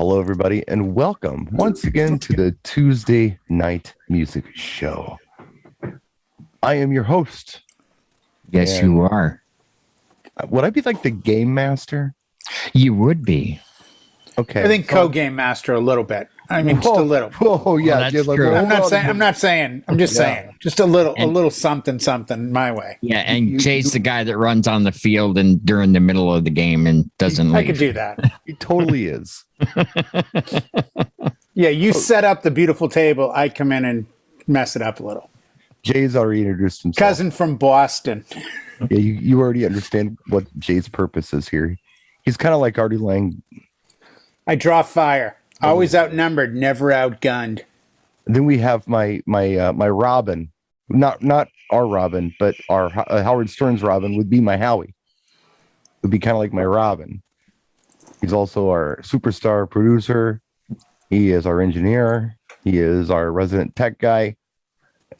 Hello, everybody, and welcome once again to the Tuesday Night Music Show. I am your host. Yes, you are. Would I be like the game master? You would be. Okay. I think co-game master a little bit. I mean, just a little. Oh, yeah. Well, that's true. I'm not saying. I'm just saying. Just a little something my way. Yeah, and Jay's the guy that runs on the field and during the middle of the game and doesn't leave. I could do that. He totally is. Yeah, you set up the beautiful table. I come in and mess it up a little. Jay's already introduced himself. Cousin from Boston. Yeah, you already understand what Jay's purpose is here. He's kind of like Artie Lang. I draw fire. Always outnumbered, never outgunned. And then we have my Robin, not our Robin, but our Howard Stern's Robin would be my Howie. Would be kind of like my Robin. He's also our superstar producer. He is our engineer. He is our resident tech guy.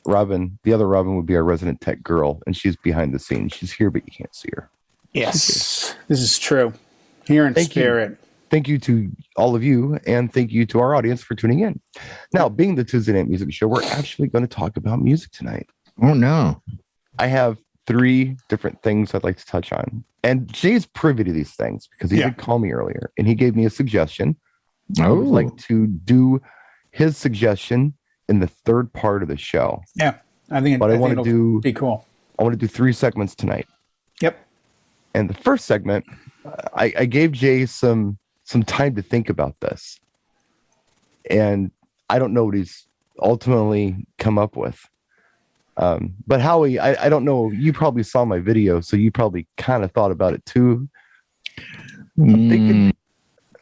Robin, the other Robin would be our resident tech girl, and she's behind the scenes. She's here, but you can't see her. Yes, this is true. Here in spirit. Thank you to all of you, and thank you to our audience for tuning in. Now, being the Tuesday Night Music Show, we're actually going to talk about music tonight. Oh, no. I have 3 different things I'd like to touch on. And Jay's privy to these things because he did call me earlier, and he gave me a suggestion. I would like to do his suggestion in the third part of the show. Yeah, I think it'll be cool. I want to do 3 segments tonight. Yep. And the first segment, I gave Jay some time to think about this. And I don't know what he's ultimately come up with. But Howie, I don't know. You probably saw my video, so you probably kind of thought about it too. I'm thinking,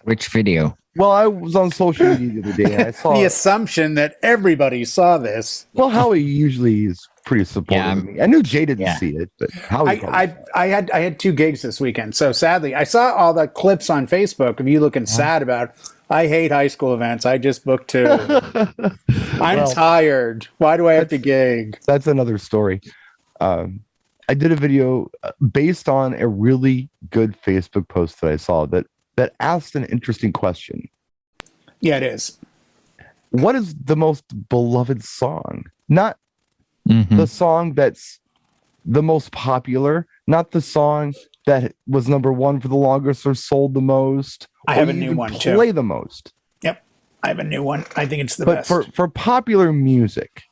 which video? Well, I was on social media the other day, and I saw the assumption that everybody saw this. Well, Howie usually is pretty supportive of me. I knew Jay didn't see it, but Howie. I had 2 gigs this weekend, so sadly, I saw all the clips on Facebook of you looking sad about. I hate high school events. I just booked 2. I'm tired. Why do I have to gig? That's another story. I did a video based on a really good Facebook post that I saw that asked an interesting question. Yeah, it is. What is the most beloved song? Not the song that's the most popular, not the song that was number 1 for the longest or sold the most. I have a new one too. Play the most. Yep, I have a new one. I think it's the best. But for popular music,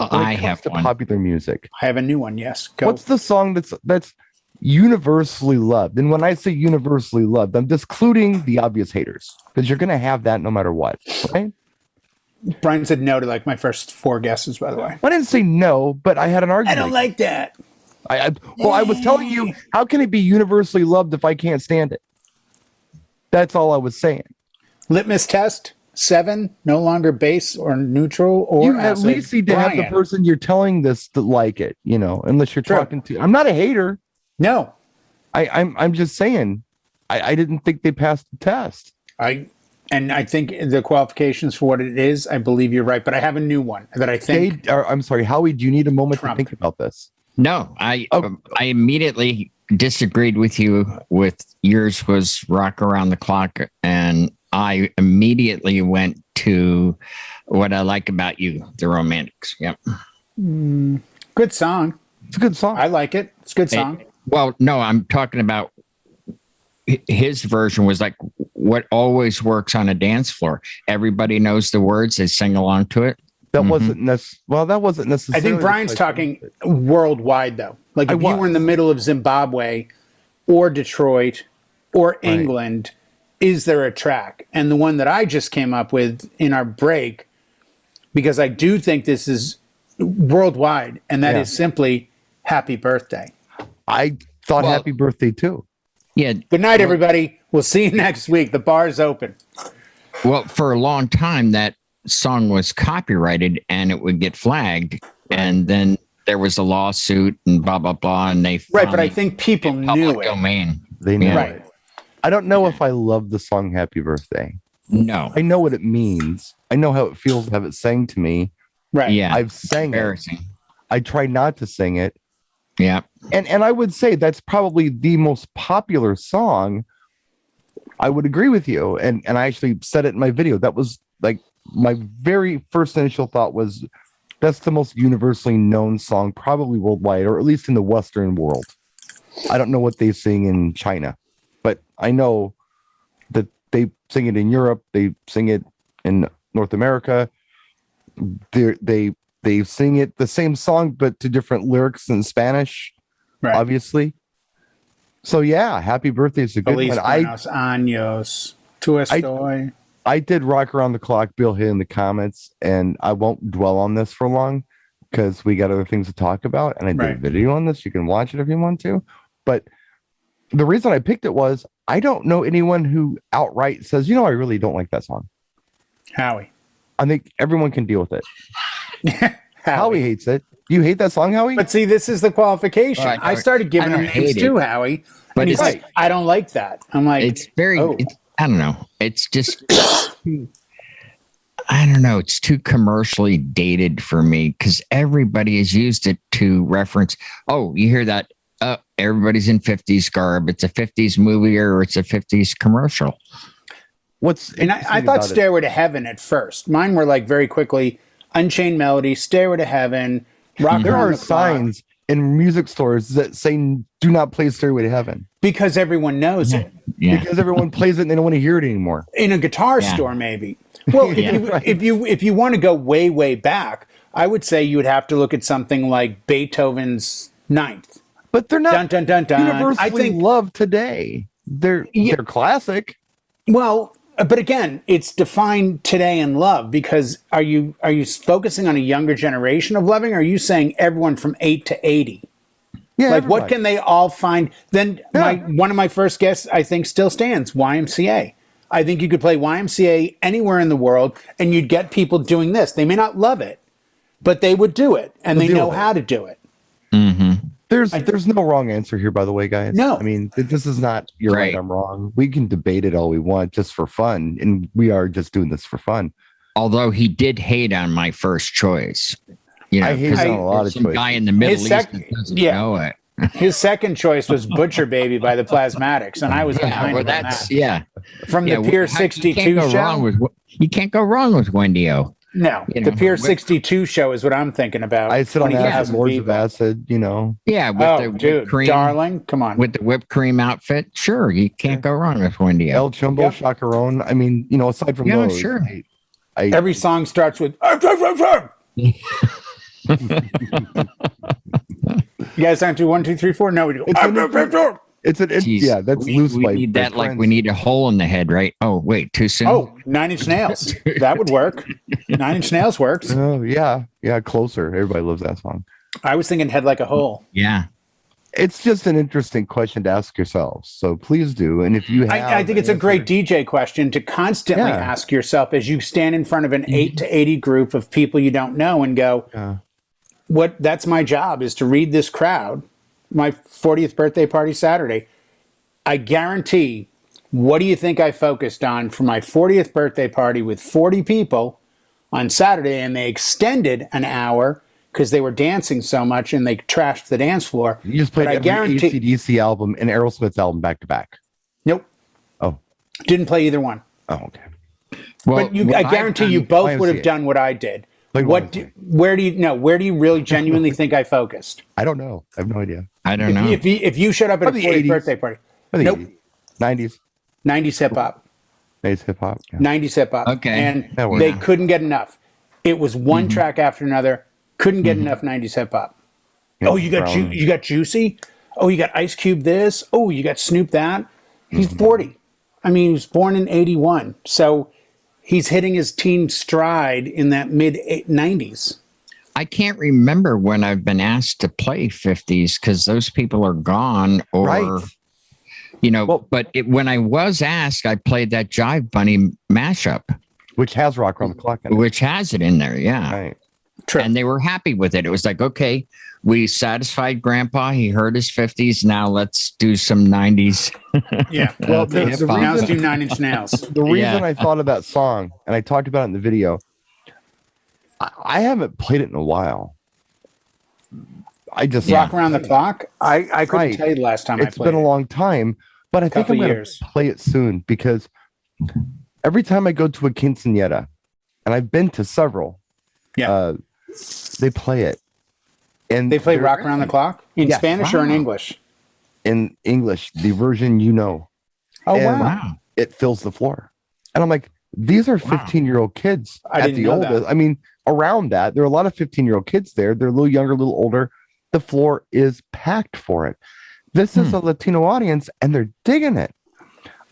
I have one. Popular music. I have a new one. Yes. Go. What's the song that's universally loved? And when I say universally loved, I'm excluding the obvious haters because you're going to have that no matter what, right? Brian said no to like my first 4 guesses, by the way. I didn't say no, but I had an argument. I don't like that. I was telling you, how can it be universally loved if I can't stand it? That's all I was saying. Litmus test 7, no longer base or neutral or you at least need to have the person you're telling this to like it, unless you're talking to. I'm not a hater. No, I'm just saying. I didn't think they passed the test. I think the qualifications for what it is, I believe you're right, but I have a new one that I think. I'm sorry, Howie. Do you need a moment to think about this? No, I immediately disagreed with you. With yours was Rock Around the Clock, and I immediately went to What I Like About You, the Romantics. Yep. Good song. It's a good song. I like it. It's a good song. Well, no, I'm talking about his version was like what always works on a dance floor. Everybody knows the words. They sing along to it. That wasn't that wasn't necessarily. I think Brian's talking worldwide, though. Like if you were in the middle of Zimbabwe or Detroit or England, is there a track? And the one that I just came up with in our break, because I do think this is worldwide, and that is simply Happy Birthday. I thought Happy Birthday, too. Yeah. Good night, everybody. We'll see you next week. The bar's open. Well, for a long time, that song was copyrighted and it would get flagged, and then there was a lawsuit and blah blah blah, and they but I think people knew it. Domain. They knew it. I don't know if I love the song Happy Birthday. No, I know what it means. I know how it feels to have it sang to me. Right. Yeah. I've sang it. I try not to sing it. Yeah. And I would say that's probably the most popular song I would agree with you. And I actually said it in my video. That was like my very first initial thought was that's the most universally known song, probably worldwide, or at least in the Western world. I don't know what they sing in China, but I know that they sing it in Europe. They sing it in North America. They sing it the same song, but to different lyrics in Spanish, obviously. So yeah, Happy Birthday is a good one. Buenos años. Tu estoy. I did Rock Around the Clock, Bill hit in the comments, and I won't dwell on this for long because we got other things to talk about. And I did a video on this. You can watch it if you want to. But the reason I picked it was I don't know anyone who outright says, I really don't like that song. Howie. I think everyone can deal with it. Howie hates it. Do you hate that song, Howie? But see, this is the qualification. I started giving him names too, Howie. But he's like, I don't like that. I'm like, it's very, I don't know. It's just, I don't know. It's too commercially dated for me because everybody has used it to reference. Oh, you hear that? Everybody's in 50s garb. It's a 50s movie or it's a 50s commercial. And I thought Stairway to Heaven at first. Mine were like very quickly Unchained Melody, Stairway to Heaven, Rock. There are signs in music stores that say do not play Stairway to Heaven. Because everyone knows it. Yeah. Because everyone plays it and they don't want to hear it anymore. In a guitar store, maybe. Well, if you want to go way, way back, I would say you would have to look at something like Beethoven's Ninth. But they're not dun, dun, dun, dun. universally loved today. They're classic. Well, but again, it's defined today in love because are you focusing on a younger generation of loving? Or are you saying everyone from 8 to 80? Yeah, like everybody. What can they all find? Then one of my first guests, I think, still stands, YMCA. I think you could play YMCA anywhere in the world and you'd get people doing this. They may not love it, but they would do it and they know how to do it. Mm-hmm. There's no wrong answer here, by the way, guys. No. I mean, this is not you're right, I'm wrong. We can debate it all we want just for fun, and we are just doing this for fun. Although he did hate on my first choice. I hate on a lot of choices. Guy in the Middle East that doesn't know it. His second choice was Butcher Baby by the Plasmatics, and I was behind him on that. From the Pier 62 show. You can't go wrong with Wendy-O. No, the Pier 62 show is what I'm thinking about. I sit on acid, Lords of Acid, Yeah, with the whipped cream, darling, come on. With the whipped cream outfit, sure, you can't go wrong with Wendy-O. El Chumbo, Chacarone. I mean, aside from those, sure. Every song starts with. You guys aren't do 1, 2, 3, 4. No, we do. That's loose. We need that like we need a hole in the head, right? Oh, wait, too soon. Oh, 9 Inch Nails. That would work. 9 Inch Nails works. Oh, yeah. Closer. Everybody loves that song. I was thinking Head Like a Hole. Yeah. It's just an interesting question to ask yourselves. So please do. And if you have, I think it's a great DJ question to constantly ask yourself as you stand in front of an 8 to 80 group of people you don't know and go, that's my job is to read this crowd. My 40th birthday party Saturday. I guarantee, what do you think I focused on for my 40th birthday party with 40 people on Saturday? And they extended an hour because they were dancing so much and they trashed the dance floor. You just played every AC/DC album and Aerosmith album back to back. Nope. Oh. Didn't play either one. Oh, okay. Well, but I guarantee you both would have done what I did. Like where do you really genuinely think I focused? I don't know. I have no idea. I don't know. If you showed up at a 40th birthday party. Nope. 90s. 90s hip hop. 90s hip hop. Yeah. 90s hip hop. Okay. And they couldn't get enough. It was one track after another. Couldn't get enough 90s hip hop. Yeah, oh, you got Juicy? Oh, you got Ice Cube this? Oh, you got Snoop that? He's 40. I mean, he was born in 81. So he's hitting his teen stride in that mid 90s. I can't remember when I've been asked to play 50s because those people are gone or, when I was asked, I played that Jive Bunny mashup. Which has Rock Around the Clock in it. Which has it in there, yeah. Right. True. And they were happy with it. It was like, okay, we satisfied Grandpa. He heard his 50s. Now let's do some 90s. Yeah. Well, now let's do 9 Inch Nails. The reason I thought of that song, and I talked about it in the video, I haven't played it in a while. I just Rock Around the Clock. I couldn't tell you the last time I played. It's been a long time, but I think I'm going years. to play it soon because every time I go to a quinceañera, and I've been to several, they play it. And they play Rock Around the Clock in Spanish or in English? In English, the version you know. Oh, and wow. It fills the floor. And I'm like, these are 15-year-old kids at the oldest. That. I mean, around that, there are a lot of 15-year-old kids there. They're a little younger, a little older. The floor is packed for it. This is a Latino audience, and they're digging it.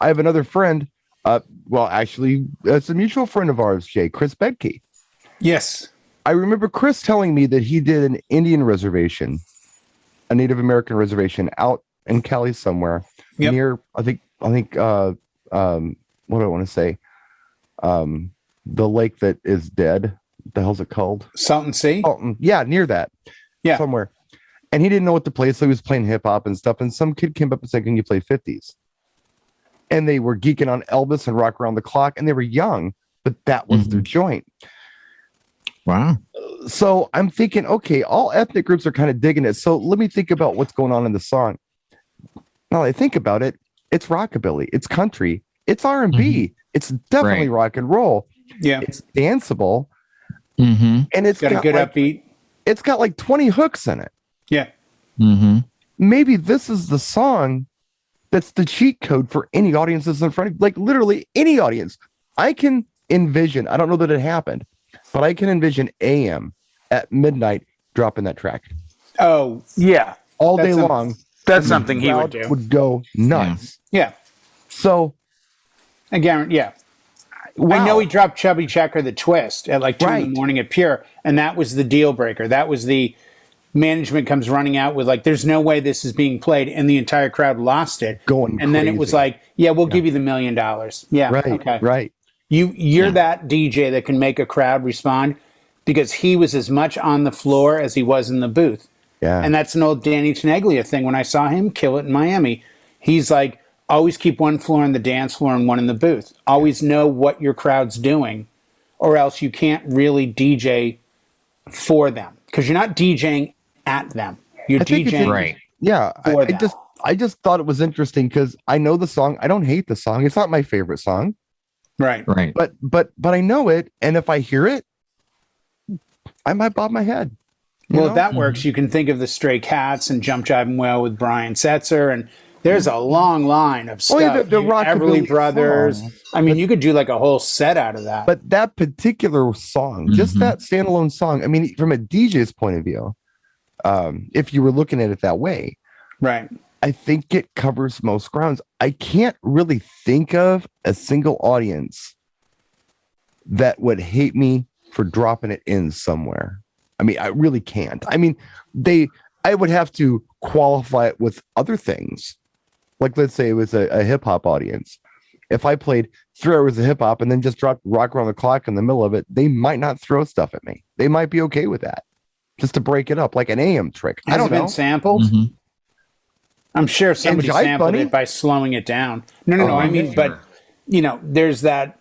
I have another friend. Actually, it's a mutual friend of ours, Jay, Chris Bedke. Yes. I remember Chris telling me that he did an Indian reservation, a Native American reservation out in Cali somewhere near, I think, what do I want to say? The lake that is dead. What the hell's it called? Salton Sea? Salton. Yeah, near that. Yeah. Somewhere. And he didn't know what to play, so he was playing hip hop and stuff. And some kid came up and said, "Can you play 50s?" And they were geeking on Elvis and Rock Around the Clock, and they were young, but that was their joint. Wow. So I'm thinking, okay, all ethnic groups are kind of digging it. So let me think about what's going on in the song. Now I think about it, it's rockabilly, it's country, it's R&B, it's definitely rock and roll. Yeah, it's danceable, and it's got a good upbeat. It's got like 20 hooks in it. Yeah. Maybe this is the song that's the cheat code for any audience that's in front of, like literally any audience. I can envision, I don't know that it happened, but I can envision AM at midnight dropping that track. Oh, yeah. All day long. That's something he would do. Would go nuts. Yeah. So, again, I know he dropped Chubby Checker the Twist at like 2 in the morning at Pure, and that was the deal breaker. That was the management comes running out with like, there's no way this is being played, and the entire crowd lost it. And then it was like, we'll give you the $1 million. Yeah. Right. Okay. Right. You're that DJ that can make a crowd respond because he was as much on the floor as he was in the booth. Yeah. And that's an old Danny Tenaglia thing. When I saw him kill it in Miami, he's like, always keep one floor on the dance floor and one in the booth. Always know what your crowd's doing, or else you can't really DJ for them because you're not DJing at them. You're DJing right. Yeah. I just thought it was interesting because I know the song. I don't hate the song. It's not my favorite song. Right. Right. But I know it, and if I hear it, I might bob my head. Well, if that works, you can think of the Stray Cats and Jump Jive and Wail with Brian Setzer, and there's a long line of stuff. The Everly Brothers. Song. I mean, you could do like a whole set out of that. But that particular song, just that standalone song, I mean, from a DJ's point of view, if you were looking at it that way, right? I think it covers most grounds. I can't really think of a single audience that would hate me for dropping it in somewhere. I mean, I really can't. I mean, I would have to qualify it with other things. Like, let's say it was a hip hop audience. If I played 3 hours of hip hop and then just dropped Rock Around the Clock in the middle of it, they might not throw stuff at me. They might be okay with that, just to break it up, like an AM trick. Has I don't it been know. Sampled? I'm sure somebody sampled it by slowing it down. No. I mean, but there's that.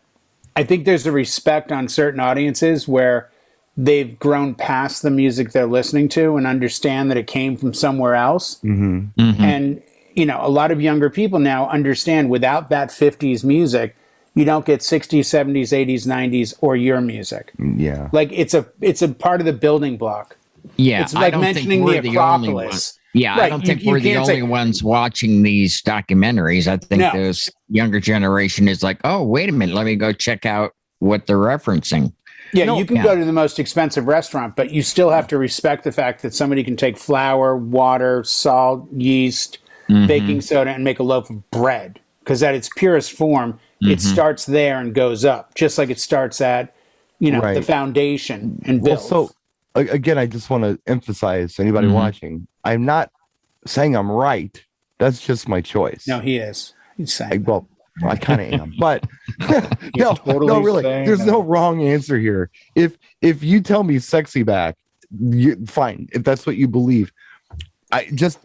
I think there's a respect on certain audiences where they've grown past the music they're listening to and understand that it came from somewhere else. And, a lot of younger people now understand without that 50s music, you don't get 60s, 70s, 80s, 90s, or your music. Yeah. Like it's a part of the building block. Yeah. It's like mentioning the Acropolis. Yeah, right. I don't think we're the only ones watching these documentaries. I think this younger generation is like, oh, wait a minute, let me go check out what they're referencing. Yeah, you can go to the most expensive restaurant, but you still have to respect the fact that somebody can take flour, water, salt, yeast, baking soda, and make a loaf of bread. Because at its purest form, it starts there and goes up, just like it starts at, the foundation and builds. Well, so again, I just want to emphasize to anybody watching, I'm not saying I'm right. That's just my choice. No, he is. He's saying. I kind of am, but no, really. There's no wrong answer here. If you tell me sexy back, fine. If that's what you believe, I just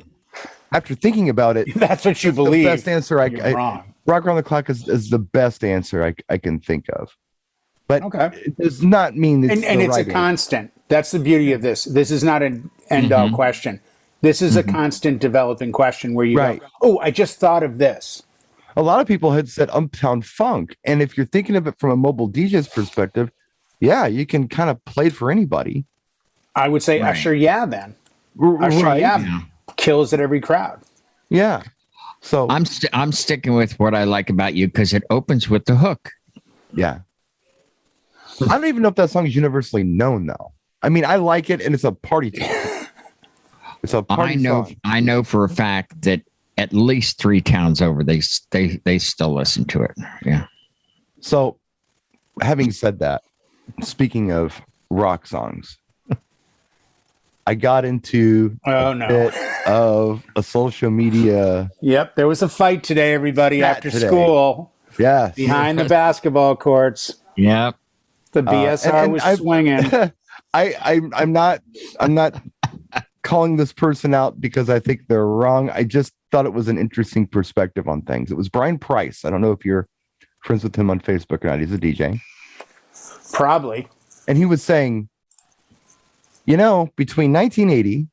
after thinking about it, that's what you believe. The best answer wrong. Rock Around the Clock is the best answer I can think of. But it does not mean it's and it's a constant. That's the beauty of this. This is not an end-all question. This is a constant developing question where you go, oh, I just thought of this. A lot of people had said Uptown Funk. And if you're thinking of it from a mobile DJ's perspective, yeah, you can kind of play it for anybody. I would say Usher, then. Usher, kills at every crowd. Yeah. So I'm sticking with what I like about you because it opens with the hook. Yeah. I don't even know if that song is universally known, though. I mean, I like it, and it's a party song. It's a party song. I know for a fact that at least 3 towns over, they still listen to it. Yeah. So, having said that, speaking of rock songs, I got into a bit of a social media. Yep, there was a fight today, everybody, after school. Yeah, behind the basketball courts. Yep, the BSR was swinging. I'm not calling this person out because I think they're wrong. I just thought it was an interesting perspective on things. It was Brian Price. I don't know if you're friends with him on Facebook or not. He's a DJ. Probably. And he was saying, between 1980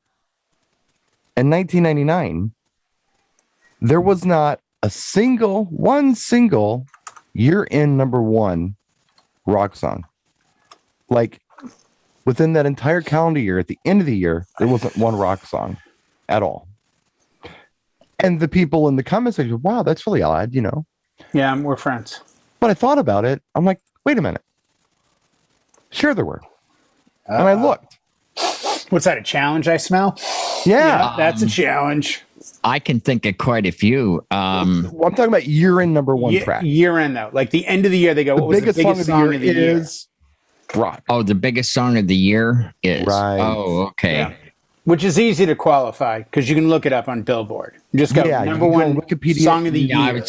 and 1999, there was not one single year-end #1 rock song. Like, within that entire calendar year, at the end of the year, there wasn't one rock song at all. And the people in the comment section, wow, that's really odd, Yeah, we're friends. But I thought about it. I'm like, wait a minute. Sure there were. And I looked. What's that, a challenge I smell? Yeah. That's a challenge. I can think of quite a few. I'm talking about year-end #1 track. Year-end, though. Like the end of the year, they go, what was the biggest song of the year? Is rock. Oh, the biggest song of the year is. Right. Oh, okay. Yeah. Which is easy to qualify because you can look it up on Billboard. Just go #1 Wikipedia song of the year.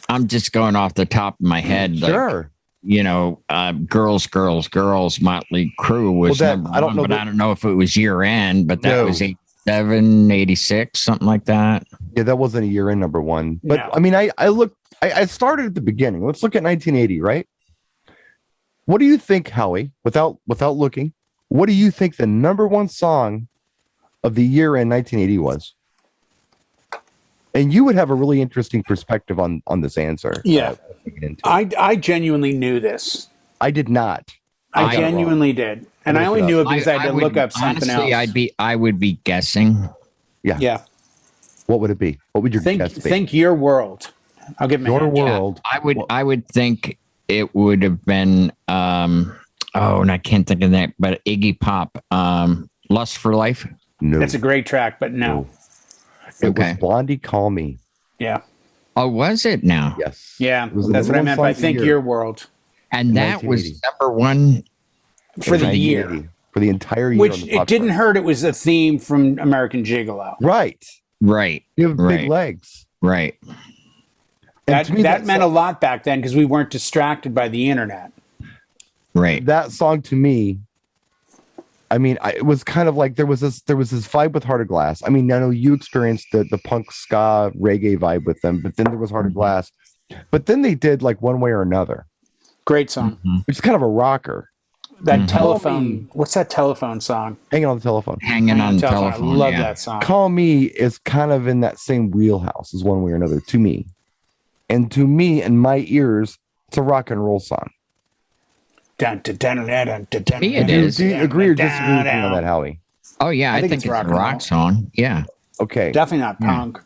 I'm just going off the top of my head. Sure. Girls, Motley Crue was #1, but I don't know if it was year end, but that was 87, 86, something like that. Yeah, that wasn't a year-end #1. But no. I mean, I started at the beginning. Let's look at 1980, right? What do you think, Howie, without looking, what do you think the #1 song of the year in 1980 was? And you would have a really interesting perspective on this answer. Yeah. I genuinely knew this. I did not. I genuinely did. And I only knew it because I had to look up something else. I would be guessing. Yeah. Yeah. What would it be? What would your guess be? Think Your World. I'll give Your World. Yeah, I would think it would have been and I can't think of that, but Iggy Pop, Lust for Life. No. That's a great track, but no. It was Blondie, Call Me. Yeah. Oh, was it now? Yes. Yeah. That's what I meant by Think Your World. And that was #1 for the year. For the entire year. Which it didn't hurt. It was a theme from American Gigolo. Right. You have big legs. Right. That meant a lot back then because we weren't distracted by the internet. Right. That song to me, I mean, it was kind of like there was this vibe with Heart of Glass. I mean, I know you experienced the punk ska reggae vibe with them, but then there was Heart of Glass. But then they did like One Way or Another. Great song. Which is kind of a rocker. That telephone. What's that telephone song? Hanging on the Telephone. Hanging on the Telephone. I love that song. Call Me is kind of in that same wheelhouse as One Way or Another to me. And to me, in my ears, it's a rock and roll song. It is. Do you agree or disagree with me on that, Howie? Oh, yeah. I think it's a rock song. Yeah. Okay. Definitely not punk.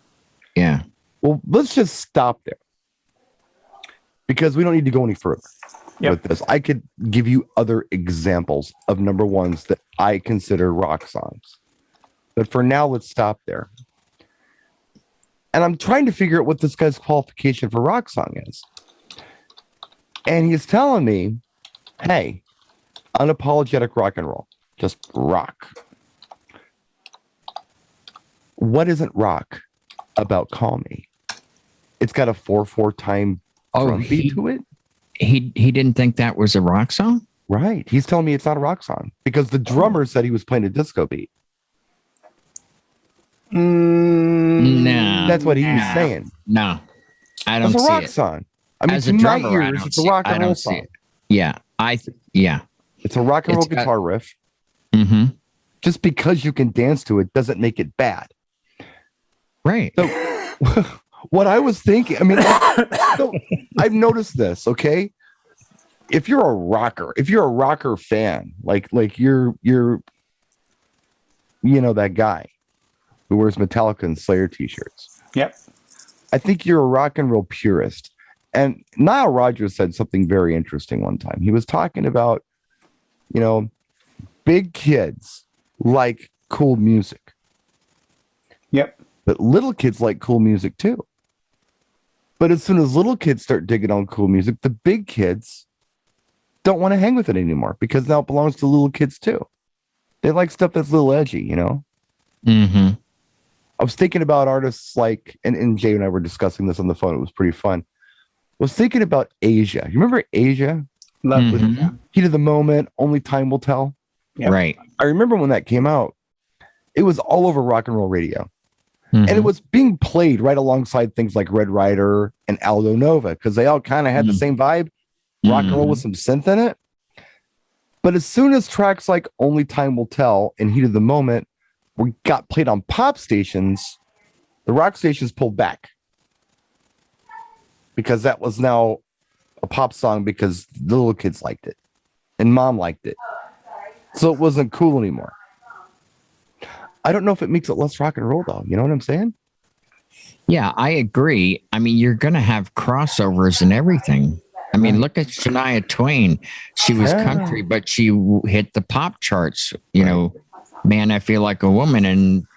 Yeah. Well, let's just stop there. Because we don't need to go any further with this. I could give you other examples of #1s that I consider rock songs. But for now, let's stop there. And I'm trying to figure out what this guy's qualification for rock song is. And he's telling me, hey, unapologetic rock and roll, just rock. What isn't rock about Call Me? It's got a 4/4 time drum beat to it. He didn't think that was a rock song? Right. He's telling me it's not a rock song because the drummer said he was playing a disco beat. No. That's what he was saying. No. I don't see it. It's a rock song. I mean, as to a drummer, my ears, it's a rock and roll song. Yeah. It's a rock and roll guitar riff. Mm-hmm. Just because you can dance to it doesn't make it bad. Right. So what I was thinking, I mean, so I've noticed this, okay? If you're a rocker fan, like you're that guy who wears Metallica and Slayer t-shirts. Yep. I think you're a rock and roll purist. And Nile Rodgers said something very interesting one time. He was talking about, big kids like cool music. Yep. But little kids like cool music too. But as soon as little kids start digging on cool music, the big kids don't want to hang with it anymore because now it belongs to little kids too. They like stuff that's a little edgy, Mm-hmm. I was thinking about artists like, and Jay and I were discussing this on the phone. It was pretty fun. I was thinking about Asia. You remember Asia? Love Mm-hmm. Heat of the Moment, Only Time Will Tell. Yep. Right. I remember when that came out, it was all over rock and roll radio. Mm-hmm. And it was being played right alongside things like Red Rider and Aldo Nova because they all kind of had the same vibe, rock and roll with some synth in it. But as soon as tracks like Only Time Will Tell and Heat of the Moment got played on pop stations, the rock stations pulled back because that was now a pop song because the little kids liked it and mom liked it. So it wasn't cool anymore. I don't know if it makes it less rock and roll, though. You know what I'm saying? Yeah, I agree. I mean, you're going to have crossovers and everything. I mean, look at Shania Twain. She was country, but she hit the pop charts. Man, I Feel Like a Woman. And,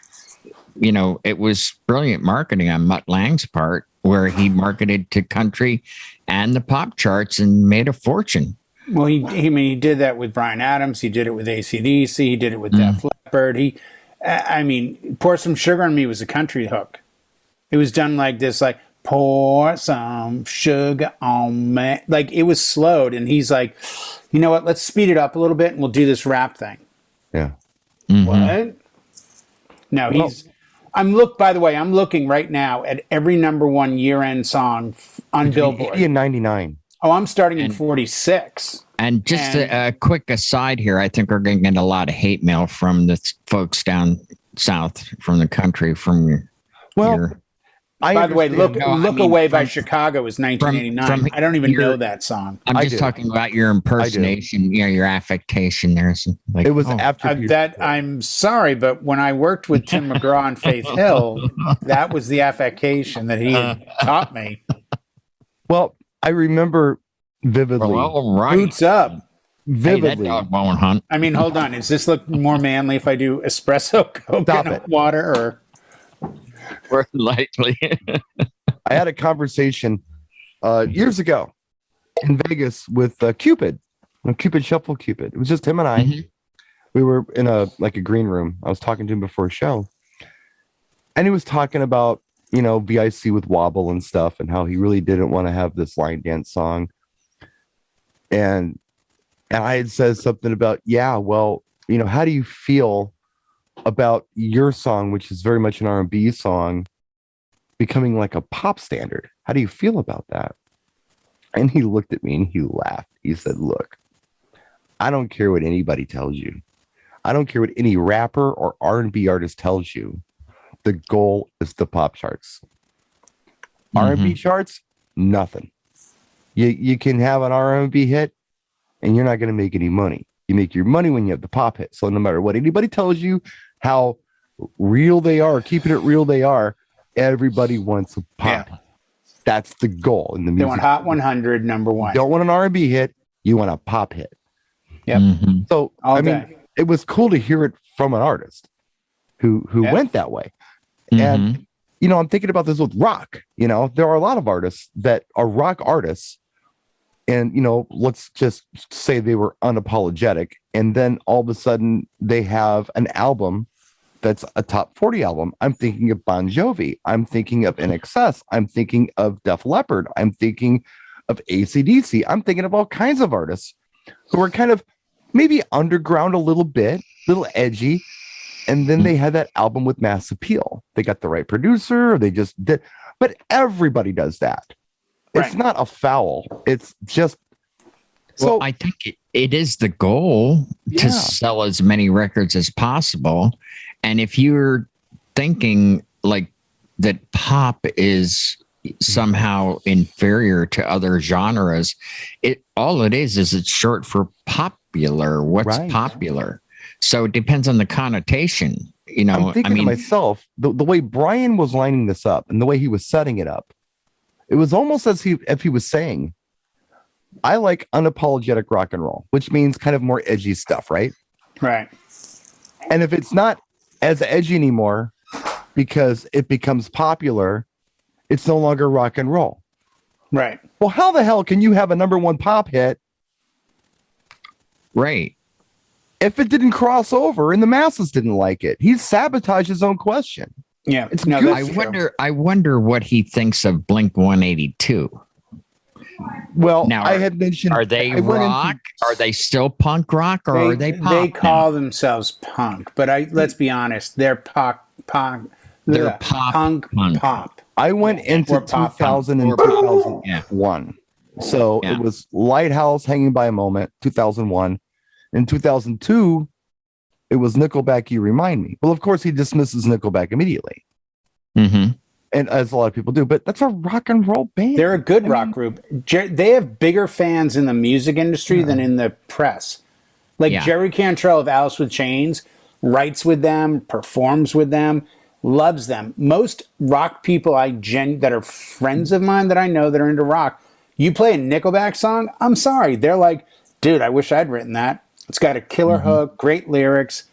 it was brilliant marketing on Mutt Lange's part, where he marketed to country and the pop charts and made a fortune. Well, he did that with Bryan Adams. He did it with AC/DC. He did it with Def Leppard. Pour Some Sugar on Me was a country hook. It was done like this, like, pour some sugar on me. Like, it was slowed. And he's like, you know what? Let's speed it up a little bit and we'll do this rap thing. Yeah. Mm-hmm. What? No, by the way, I'm looking right now at every #1 year-end song on Billboard. 80 and 99. Oh, I'm starting in 46. And just a quick aside here, I think we're going to get a lot of hate mail from the folks down south from the country from your. By the way, Look Away by Chicago is 1989. I don't even know that song. I'm just talking about your impersonation, your affectation there. So like, it was after that. I'm sorry, but when I worked with Tim McGraw on Faith Hill, that was the affectation that he had taught me. Well, I remember vividly. Boots up. Vividly. Hey, that dog won't hunt. I mean, hold on. Does this look more manly if I do espresso, coconut water, or lightly? I had a conversation years ago in Vegas with Cupid. Cupid Shuffle Cupid. It was just him and I. Mm-hmm. We were in a green room. I was talking to him before a show, and he was talking about VIC with Wobble and stuff, and how he really didn't want to have this line dance song. And I had said something about, how do you feel about your song, which is very much an R&B song, becoming like a pop standard? How do you feel about that? And he looked at me and he laughed. He said, look, I don't care what anybody tells you. I don't care what any rapper or R&B artist tells you. The goal is the pop charts. Mm-hmm. R&B charts, nothing. You can have an R&B hit and you're not going to make any money. You make your money when you have the pop hit. So no matter what anybody tells you, how real they are, keeping it real they are, everybody wants a pop. Yeah. That's the goal in the music. They want Hot 100 #1. You don't want an R&B hit. You want a pop hit. Yep. Mm-hmm. So, it was cool to hear it from an artist who went that way. Mm-hmm. And, I'm thinking about this with rock. There are a lot of artists that are rock artists. And, let's just say they were unapologetic. And then all of a sudden they have an album that's a top 40 album. I'm thinking of Bon Jovi. I'm thinking of NXS. I'm thinking of Def Leppard. I'm thinking of AC/DC. I'm thinking of all kinds of artists who are kind of maybe underground a little bit, little edgy. And then they had that album with mass appeal. They got the right producer. Or they just did. But everybody does that. Right. It's not a foul. It's just. So I think it is the goal to sell as many records as possible. And if you're thinking like that pop is somehow inferior to other genres. All it is it's short for popular. What's popular? So it depends on the connotation. You know, I'm thinking to myself, the way Brian was lining this up and the way he was setting it up, it was almost as if he was saying, I like unapologetic rock and roll, which means kind of more edgy stuff, right? Right. And if it's not as edgy anymore because it becomes popular, it's no longer rock and roll. Right. Well, how the hell can you have a #1 pop hit? Right. If it didn't cross over and the masses didn't like it, he sabotaged his own question. Yeah. It's I wonder what he thinks of Blink 182. Well, now, I had mentioned, are they rock? Are they still punk rock, or are they pop? They call themselves punk, but let's be honest, they're punk. They're punk. I went into 2000 and 2001. So it was Lighthouse, Hanging by a Moment, 2001. In 2002, it was Nickelback, You Remind Me. Well, of course, he dismisses Nickelback immediately. Mm-hmm. And as a lot of people do, but that's a rock and roll band. They're a good rock group. They have bigger fans in the music industry than in the press. Like Jerry Cantrell of Alice with Chains writes with them, performs with them, loves them. Most rock people that are friends of mine that I know that are into rock, you play a Nickelback song, I'm sorry. They're like, dude, I wish I'd written that. It's got a killer hook, great lyrics.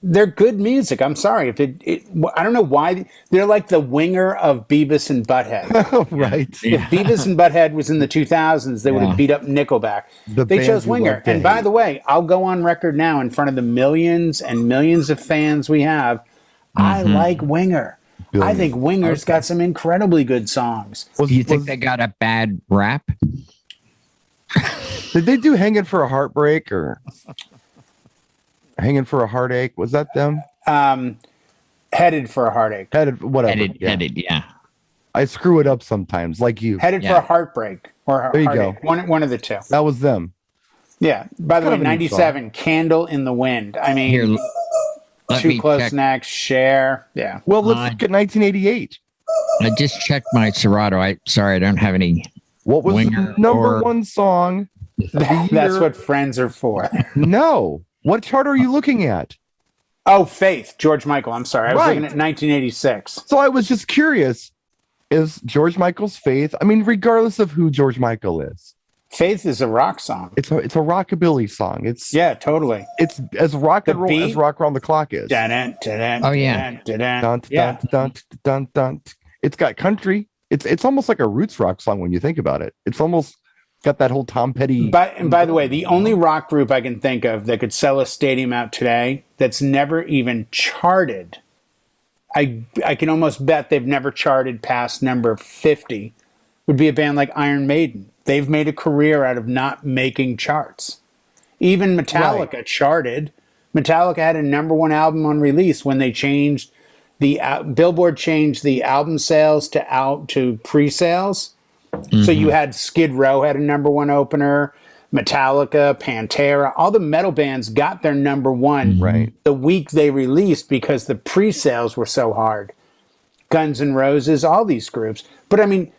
They're good music. I'm sorry. I don't know why. They're like the winger of Beavis and Butthead. Right. If Beavis and Butthead was in the 2000s, they would have beat up Nickelback. They chose winger. And by the way, I'll go on record now in front of the millions and millions of fans we have. I like winger. I think winger's got some incredibly good songs. Do you think they got a bad rap? Did they do Hanging for a Heartbreak or Hanging for a Heartache? Was that them? Headed for a Heartache. Whatever. Headed, yeah. I screw it up sometimes, like you. Headed for a Heartbreak. Or there you Heartache. go. One of the two. That was them. Yeah. By the way, 97, Candle in the Wind. I mean, Here, Too Close Next, Share. Yeah. Well, let's look at 1988. I just checked my Serato. I don't have any. What was the #1 song? That's what friends are for. No. What chart are you looking at? Oh, Faith, George Michael. I'm sorry. I was looking at 1986. So I was just curious. Is George Michael's Faith? I mean, regardless of who George Michael is. Faith is a rock song. It's a rockabilly song. Yeah, totally. It's as rock and roll as Rock Around the Clock is. Oh yeah. Dun, dun. It's got country. It's almost like a roots rock song when you think about it. It's almost got that whole Tom Petty. By the way, the only rock group I can think of that could sell a stadium out today that's never even charted, I can almost bet they've never charted past number 50, would be a band like Iron Maiden. They've made a career out of not making charts. Even Metallica charted. Metallica had a #1 album on release when they changed Billboard changed the album sales to pre-sales. So you had Skid Row had a #1 opener, Metallica, Pantera, all the metal bands got their #1 the week they released because the pre-sales were so hard. Guns N' Roses, all these groups. But I mean,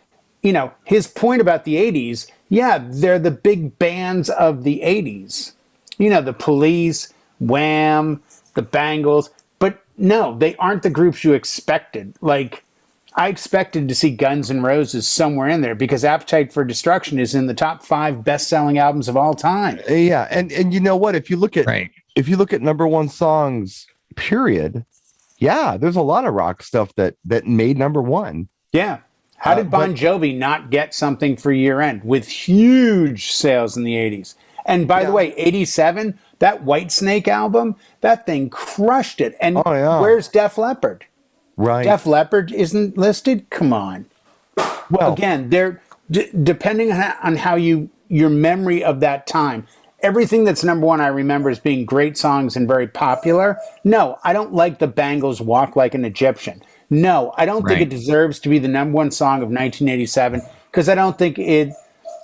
you know, his point about the 80s, they're the big bands of the 80s. You know, the Police, Wham, the Bangles. But no, they aren't the groups you expected. Like, I expected to see Guns N' Roses somewhere in there because Appetite for Destruction is in the top 5 best-selling albums of all time. Yeah, and you know what? If you look at #1 songs, period, there's a lot of rock stuff that made #1. Yeah. How did Bon Jovi not get something for year end with huge sales in the 80s? And by the way, 87, that Whitesnake album, that thing crushed it. And where's Def Leppard? Right. Def Leppard isn't listed? Come on. Well, again, they're depending on how your memory of that time. Everything that's #1 I remember as being great songs and very popular. No, I don't like the Bangles' Walk Like an Egyptian. No, I don't think it deserves to be the #1 song of 1987 because I don't think it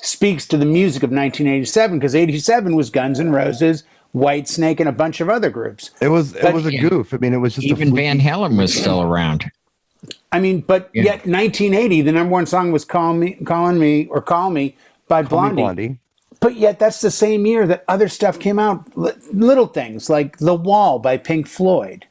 speaks to the music of 1987 because 87 was Guns N' Roses, Whitesnake, and a bunch of other groups. It was a goof. I mean, it was just even Van Halen was still around. I mean, but yet 1980, the number one song was "Call Me" or "Call Me" by Blondie. But yet that's the same year that other stuff came out. Little things like "The Wall" by Pink Floyd,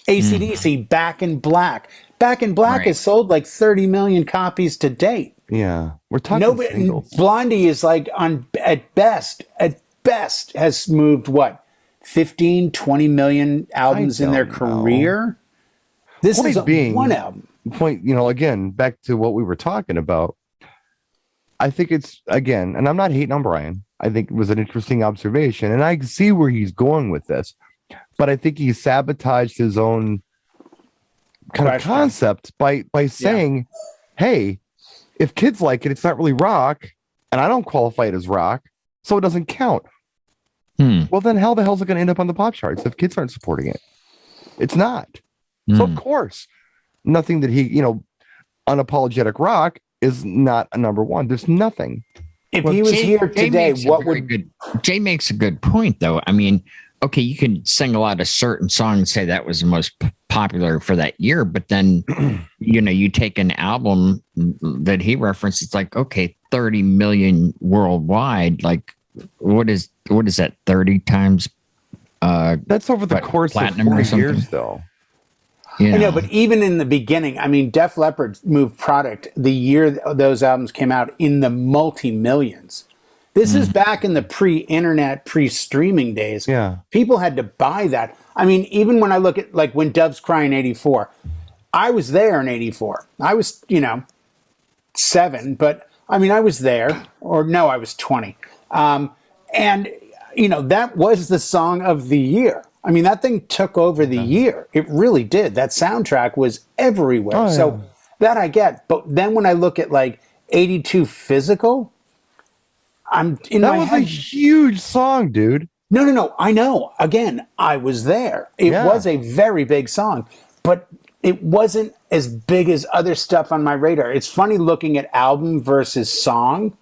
AC/DC, "Back in Black." "Back in Black" has sold like 30 million copies to date. Yeah, we're talking singles. Blondie is like at best has moved what 15, 20 million albums in their career. This is one album. Again, back to what we were talking about. I think it's, again, and I'm not hating on Brian. I think it was an interesting observation, and I see where he's going with this, but I think he sabotaged his own kind of concept by saying, hey, if kids like it, it's not really rock, and I don't qualify it as rock, so it doesn't count. Well, then how the hell is it going to end up on the pop charts if kids aren't supporting it? It's not. So of course, nothing that he, unapologetic rock is not a number one. There's nothing. If he was here today, Jay makes a good point, though. I mean, okay, you can sing a lot of certain songs and say that was the most popular for that year, but then, you take an album that he referenced, it's like, okay, 30 million worldwide. Like, what is that? 30 times? That's over the course of 4 years, though. I know, but even in the beginning, I mean, Def Leppard moved product the year those albums came out in the multi-millions. This is back in the pre-internet, pre-streaming days. Yeah. People had to buy that. I mean, even when I look at, like, When Doves Cry in 84, I was there in 84. I was, 7, but, I mean, I was there. Or, no, I was 20. And, that was the song of the year. I mean, that thing took over the year. It really did. That soundtrack was everywhere. Oh, yeah. So that I get. But then when I look at like 82 Physical, I'm in my head. That was a huge song, dude. No. I know. Again, I was there. It was a very big song, but it wasn't as big as other stuff on my radar. It's funny looking at album versus song.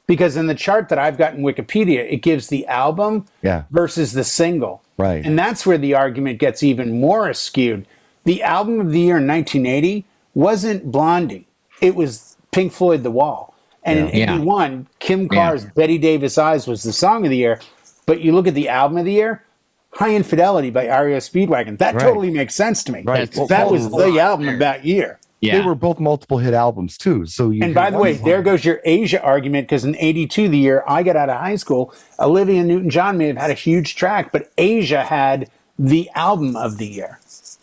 Because in the chart that I've got in Wikipedia, it gives the album versus the single. Right. And that's where the argument gets even more skewed. The album of the year in 1980 wasn't Blondie. It was Pink Floyd, The Wall. And in 81, Kim Carr's Betty Davis Eyes was the song of the year. But you look at the album of the year, High Infidelity by REO Speedwagon. That totally makes sense to me. Right. That was the album of that year. Yeah. They were both multiple hit albums too. So and by the way, there goes your Asia argument, because in 82, the year I got out of high school, Olivia Newton-John may have had a huge track, but Asia had the album of the year.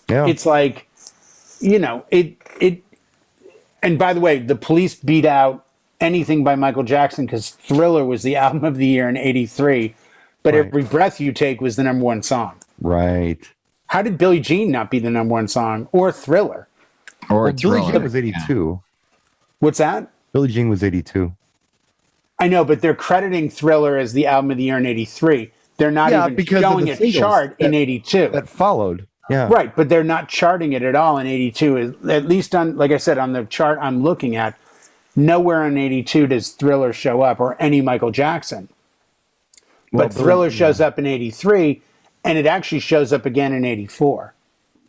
Yeah. It's like, it and by the way, the Police beat out anything by Michael Jackson because Thriller was the album of the year in 83, but Every Breath You Take was the number one song. Right. How did Billie Jean not be the number one song, or Thriller? Billie Jean was 82. What's that? Billie Jean was 82. I know, but they're crediting Thriller as the album of the year in 83. They're not even showing a chart in 82. That followed. Yeah. Right, but they're not charting it at all in 82. At least on, like I said, on the chart I'm looking at, nowhere in 82 does Thriller show up, or any Michael Jackson. But Thriller shows up in 83, and it actually shows up again in 84,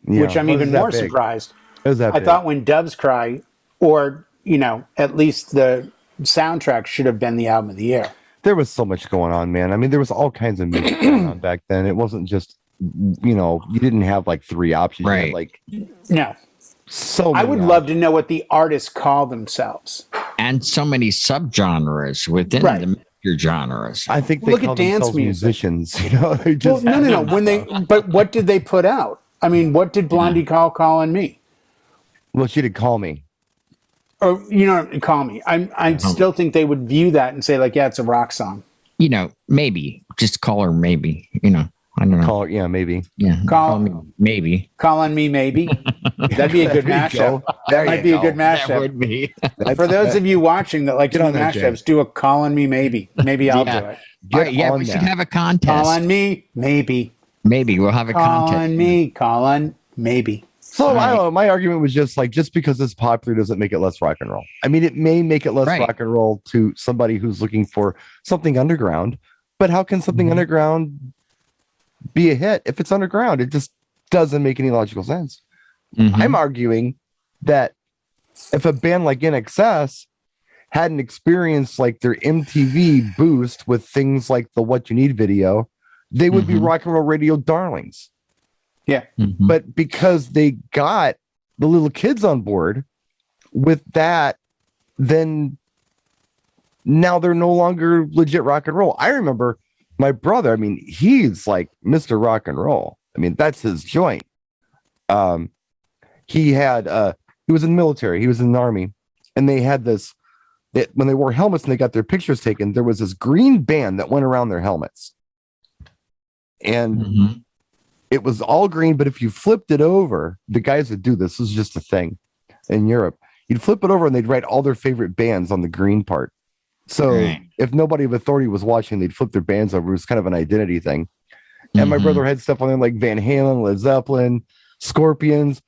which I'm even more surprised. I thought When Doves Cry, or, at least the soundtrack should have been the album of the year. There was so much going on, man. I mean, there was all kinds of music going on back then. It wasn't just, you didn't have like 3 options. Right. You had, like, no. So I would love to know what the artists call themselves. And so many subgenres within the major genres. I think they call themselves musicians. They just no. But what did they put out? I mean, what did Blondie call on Me? Well, she did Call Me. Or, Call Me. I still think they would view that and say, like, yeah, it's a rock song. Maybe. Just call her maybe. I don't know. Call her, yeah, maybe. Yeah. Call me maybe. Call on Me maybe. That'd be a good mashup. That might be a good mashup. That would be. For those of you watching that like to do mashups, do a Call on Me maybe. Maybe I'll do it. We should have a contest. Call on Me maybe. Maybe we'll have a contest. Call on maybe. So I don't know. My argument was just because it's popular doesn't make it less rock and roll. I mean, it may make it less rock and roll to somebody who's looking for something underground, but how can something underground be a hit if it's underground? It just doesn't make any logical sense. I'm arguing that if a band like NXS hadn't experienced like their MTV boost with things like the What You Need video, they would be rock and roll radio darlings. Yeah. But because they got the little kids on board with that, then now they're no longer legit rock and roll. I remember my brother, I mean, he's like Mr. Rock and Roll. I mean, that's his joint. He was in the military, he was in the army, and they had this, when they wore helmets and they got their pictures taken, there was this green band that went around their helmets. And it was all green, but if you flipped it over, the guys that do this is just a thing in Europe. You'd flip it over and they'd write all their favorite bands on the green part. So if nobody of authority was watching, they'd flip their bands over. It was kind of an identity thing. And my brother had stuff on there like Van Halen, Led Zeppelin, Scorpions,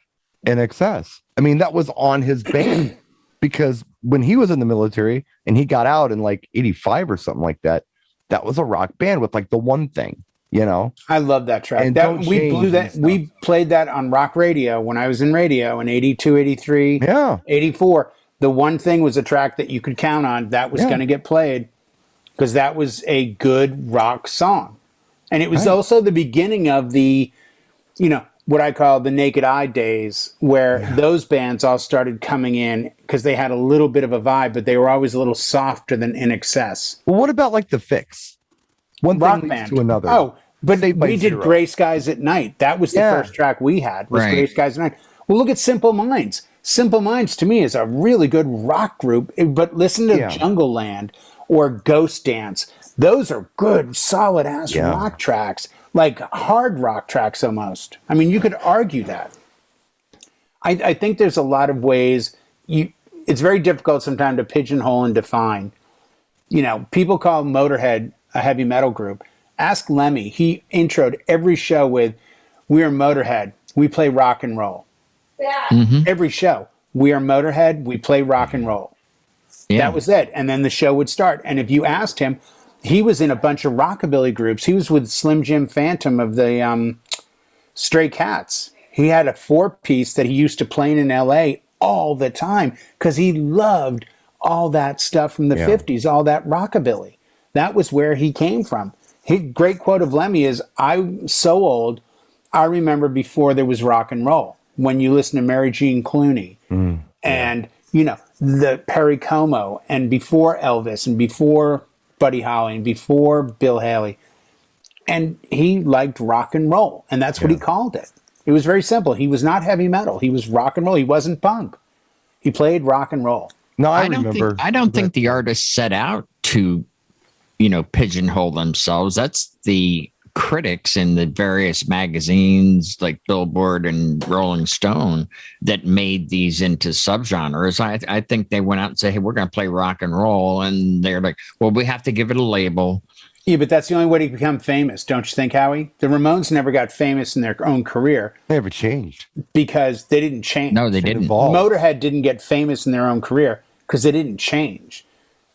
and NXS. I mean, that was on his band because when he was in the military and he got out in like 85 or something like that, that was a rock band with like the one thing, you know. I love that track. We played that on rock radio when I was in radio in 82, 83, 84. The one thing was a track that you could count on that was going to get played because that was a good rock song. And it was also the beginning of the, you know, what I call the Naked Eye days, where those bands all started coming in because they had a little bit of a vibe, but they were always a little softer than NXS. Well, what about like the Fix? One rock thing band leads to another. Oh, but we did Gray Skies at Night. That was the first track we had, was Gray Skies at Night. Well, look at Simple Minds. Simple Minds, to me, is a really good rock group, but listen to Jungle Land or Ghost Dance. Those are good, solid-ass rock tracks, like hard rock tracks almost. I mean, you could argue that. I think there's a lot of ways. It's very difficult sometimes to pigeonhole and define. You know, people call Motorhead a heavy metal group. Ask Lemmy. He introed every show with, "We are Motorhead. We play rock and roll." Yeah. Every show. "We are Motorhead. We play rock and roll." Yeah. That was it. And then the show would start. And if you asked him, he was in a bunch of rockabilly groups. He was with Slim Jim Phantom of the Stray Cats. He had a 4-piece that he used to play in LA all the time because he loved all that stuff from the 50s, all that rockabilly. That was where he came from. His great quote of Lemmy is, "I'm so old, I remember before there was rock and roll." When you listen to Mary Jean Clooney and, you know, the Perry Como and before Elvis and before Buddy Holly and before Bill Haley. And he liked rock and roll. And that's what he called it. It was very simple. He was not heavy metal. He was rock and roll. He wasn't punk. He played rock and roll. No, I remember. I don't think the artists set out to, you know, pigeonhole themselves. That's the critics in the various magazines like Billboard and Rolling Stone that made these into subgenres. I think they went out and said, "Hey, we're going to play rock and roll," and they're like, "Well, we have to give it a label." Yeah, but that's the only way to become famous, don't you think, Howie? The Ramones never got famous in their own career. They never changed because they didn't change. No, they didn't. Motorhead didn't get famous in their own career because they didn't change.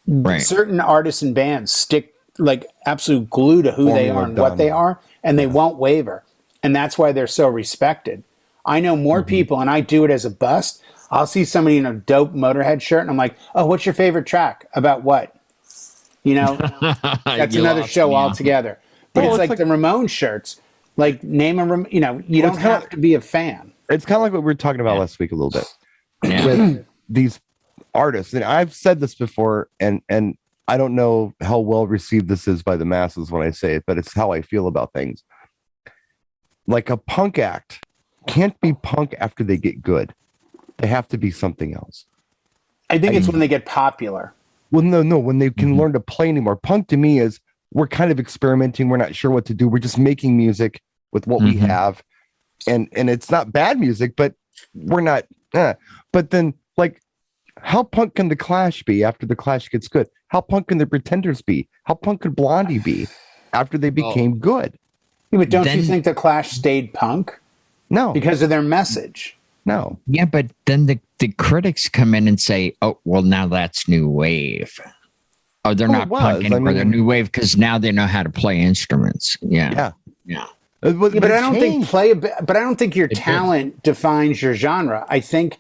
Right. Certain artists and bands stick like absolute glue to who they are and what they are, and they won't waver. And that's why they're so respected. I know more people, and I do it as a bust. I'll see somebody in a dope Motorhead shirt, and I'm like, "Oh, what's your favorite track? About what?" You know, that's another show altogether. But it's like the Ramones shirts. Like, name a, you know, you don't have to be a fan. It's kind of like what we were talking about last week a little bit with these artists. And I've said this before, and I don't know how well received this is by the masses when I say it, but it's how I feel about things. Like a punk act can't be punk after they get good. They have to be something else. I think it's when they get popular. Well, no, when they can learn to play anymore. Punk to me is we're kind of experimenting. We're not sure what to do. We're just making music with what we have. And it's not bad music, but we're not. But then, like, how punk can the Clash be after the Clash gets good? How punk can the Pretenders be? How punk could Blondie be after they became good? Yeah, but don't you think the Clash stayed punk? No. Because of their message. No. Yeah, but then the critics come in and say, "Oh, well, now that's new wave." Oh, they're not punk anymore. They're new wave because now they know how to play instruments. Yeah. But I don't think but I don't think your talent defines your genre. I think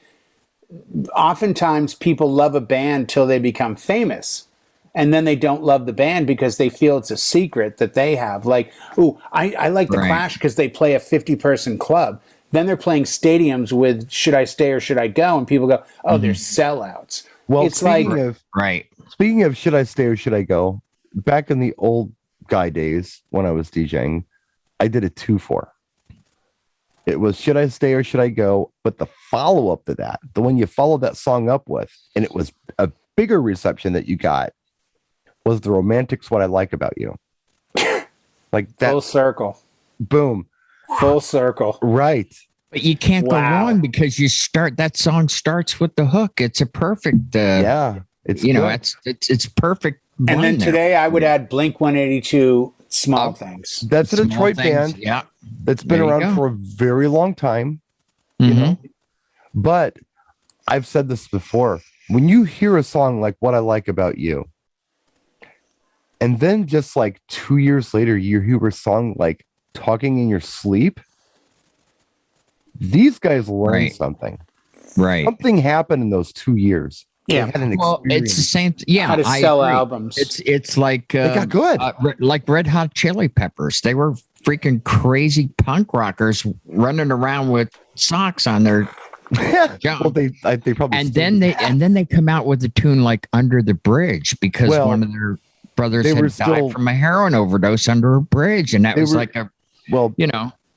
oftentimes people love a band till they become famous. And then they don't love the band because they feel it's a secret that they have. Like, ooh, I like the Clash because they play a 50-person club. Then they're playing stadiums with Should I Stay or Should I Go? And people go, oh, they're sellouts. Well, it's speaking of Should I Stay or Should I Go? Back in the old guy days when I was DJing, I did a 2-4. It was Should I Stay or Should I Go? But the follow-up to that, the one you followed that song up with, and it was a bigger reception that you got, was The Romantics, What I Like About You. Like that. Full circle. Boom. Full circle. Right. But you can't go wrong because that song starts with the hook. It's a perfect it's it's perfect. And then today I would add Blink 182 Small Things. That's a Detroit band. Yeah. That's been around for a very long time. You know. But I've said this before. When you hear a song like What I Like About You, and then just like 2 years later, you hear a song like Talking in Your Sleep. These guys learned something. Right. Something happened in those 2 years. Yeah. Well, it's the same. How to sell albums. It's like they got good. Like Red Hot Chili Peppers. They were freaking crazy punk rockers running around with socks on their jump. Well, they probably and then they come out with a tune like Under the Bridge because one of their brothers had died from a heroin overdose under a bridge, and that was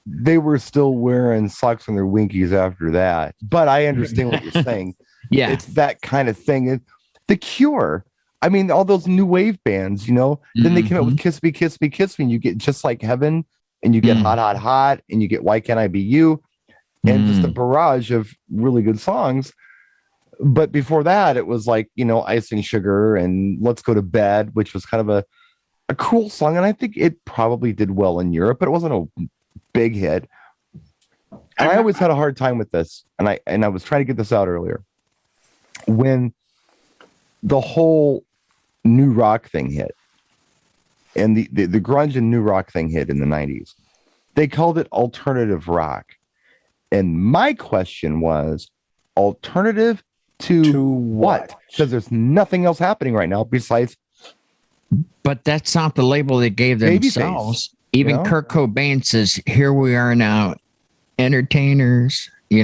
they were still wearing socks on their winkies after that. But I understand what you're saying. Yeah, it's that kind of thing. The Cure. I mean, all those new wave bands. Then they came out with Kiss Me, Kiss Me, Kiss Me. And you get Just Like Heaven, and you get Hot, Hot, Hot, and you get Why Can't I Be You, and just a barrage of really good songs. But before that, it was like, Icing Sugar and Let's Go to Bed, which was kind of a cool song. And I think it probably did well in Europe, but it wasn't a big hit. And I always had a hard time with this. And I was trying to get this out earlier. When the whole new rock thing hit, and the grunge and new rock thing hit in the 90s, they called it alternative rock. And my question was, alternative to what? Because there's nothing else happening right now besides. But that's not the label they gave themselves. Even Kurt Cobain says, "Here we are now, entertainers." He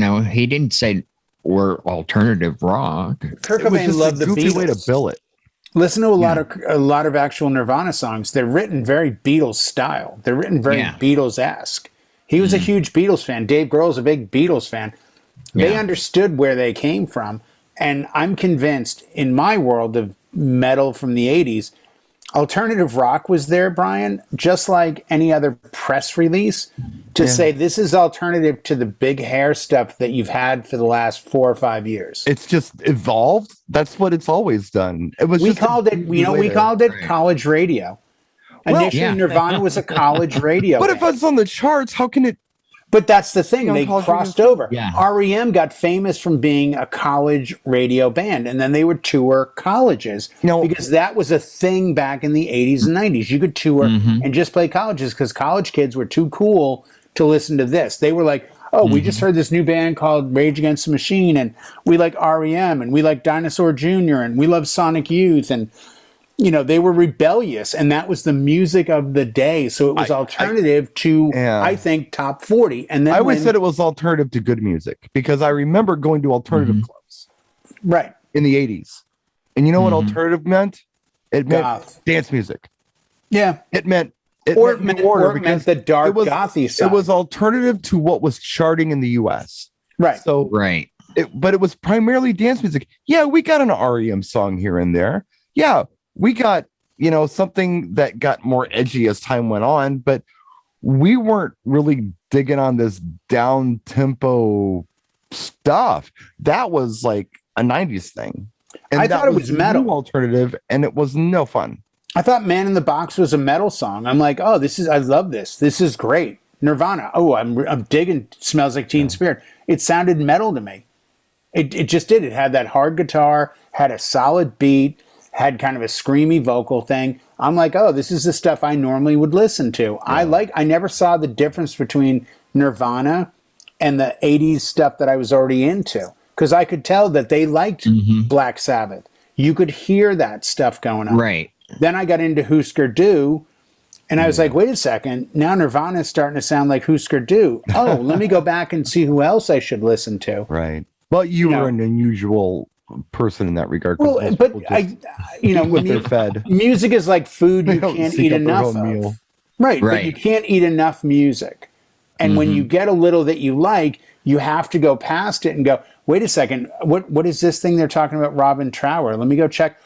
didn't say we're alternative rock. Kurt Cobain loved the Beatles. Way to bill it. Listen to a lot of actual Nirvana songs. They're written very Beatles style. They're written very Beatles-esque. He was a huge Beatles fan. Dave Grohl's a big Beatles fan. They understood where they came from. And I'm convinced in my world of metal from the 80s, alternative rock was there, Brian, just like any other press release to say this is alternative to the big hair stuff that you've had for the last 4 or 5 years. It's just evolved. That's what it's always done. It was. We called it college radio. Initially, Nirvana was a college radio. But if it's on the charts, how can it? But that's the thing. They crossed over. Yeah. REM got famous from being a college radio band, and then they would tour colleges because that was a thing back in the 80s and 90s. You could tour and just play colleges because college kids were too cool to listen to this. They were like, oh, we just heard this new band called Rage Against the Machine, and we like REM, and we like Dinosaur Jr., and we love Sonic Youth, and they were rebellious, and that was the music of the day. So it was alternative to, I think, top 40. And then I always said it was alternative to good music because I remember going to alternative clubs, right, in the 80s. And you know what alternative meant? It meant dance music. Yeah, it meant the dark gothy side. It was alternative to what was charting in the U.S. Right. So but it was primarily dance music. Yeah, we got an REM song here and there. Yeah. We got, something that got more edgy as time went on, but we weren't really digging on this down tempo stuff. That was like a 90s thing. And I thought it was metal alternative, and it was no fun. I thought Man in the Box was a metal song. I'm like, oh, I love this. This is great. Nirvana. Oh, I'm digging Smells Like Teen Spirit. It sounded metal to me. It just did. It had that hard guitar, had a solid beat, had kind of a screamy vocal thing. I'm like, oh, this is the stuff I normally would listen to. Yeah. I never saw the difference between Nirvana and the 80s stuff that I was already into. because I could tell that they liked Black Sabbath. You could hear that stuff going on. Right. Then I got into Husker Du, and I was like, wait a second, now Nirvana is starting to sound like Husker Du. Oh, let me go back and see who else I should listen to. Right. Well, you were an unusual person in that regard. Well, but they're fed. Music is like food you can't eat enough of. Meal. Right. But you can't eat enough music. And when you get a little that you like, you have to go past it and go, wait a second, what is this thing they're talking about, Robin Trower? Let me go check.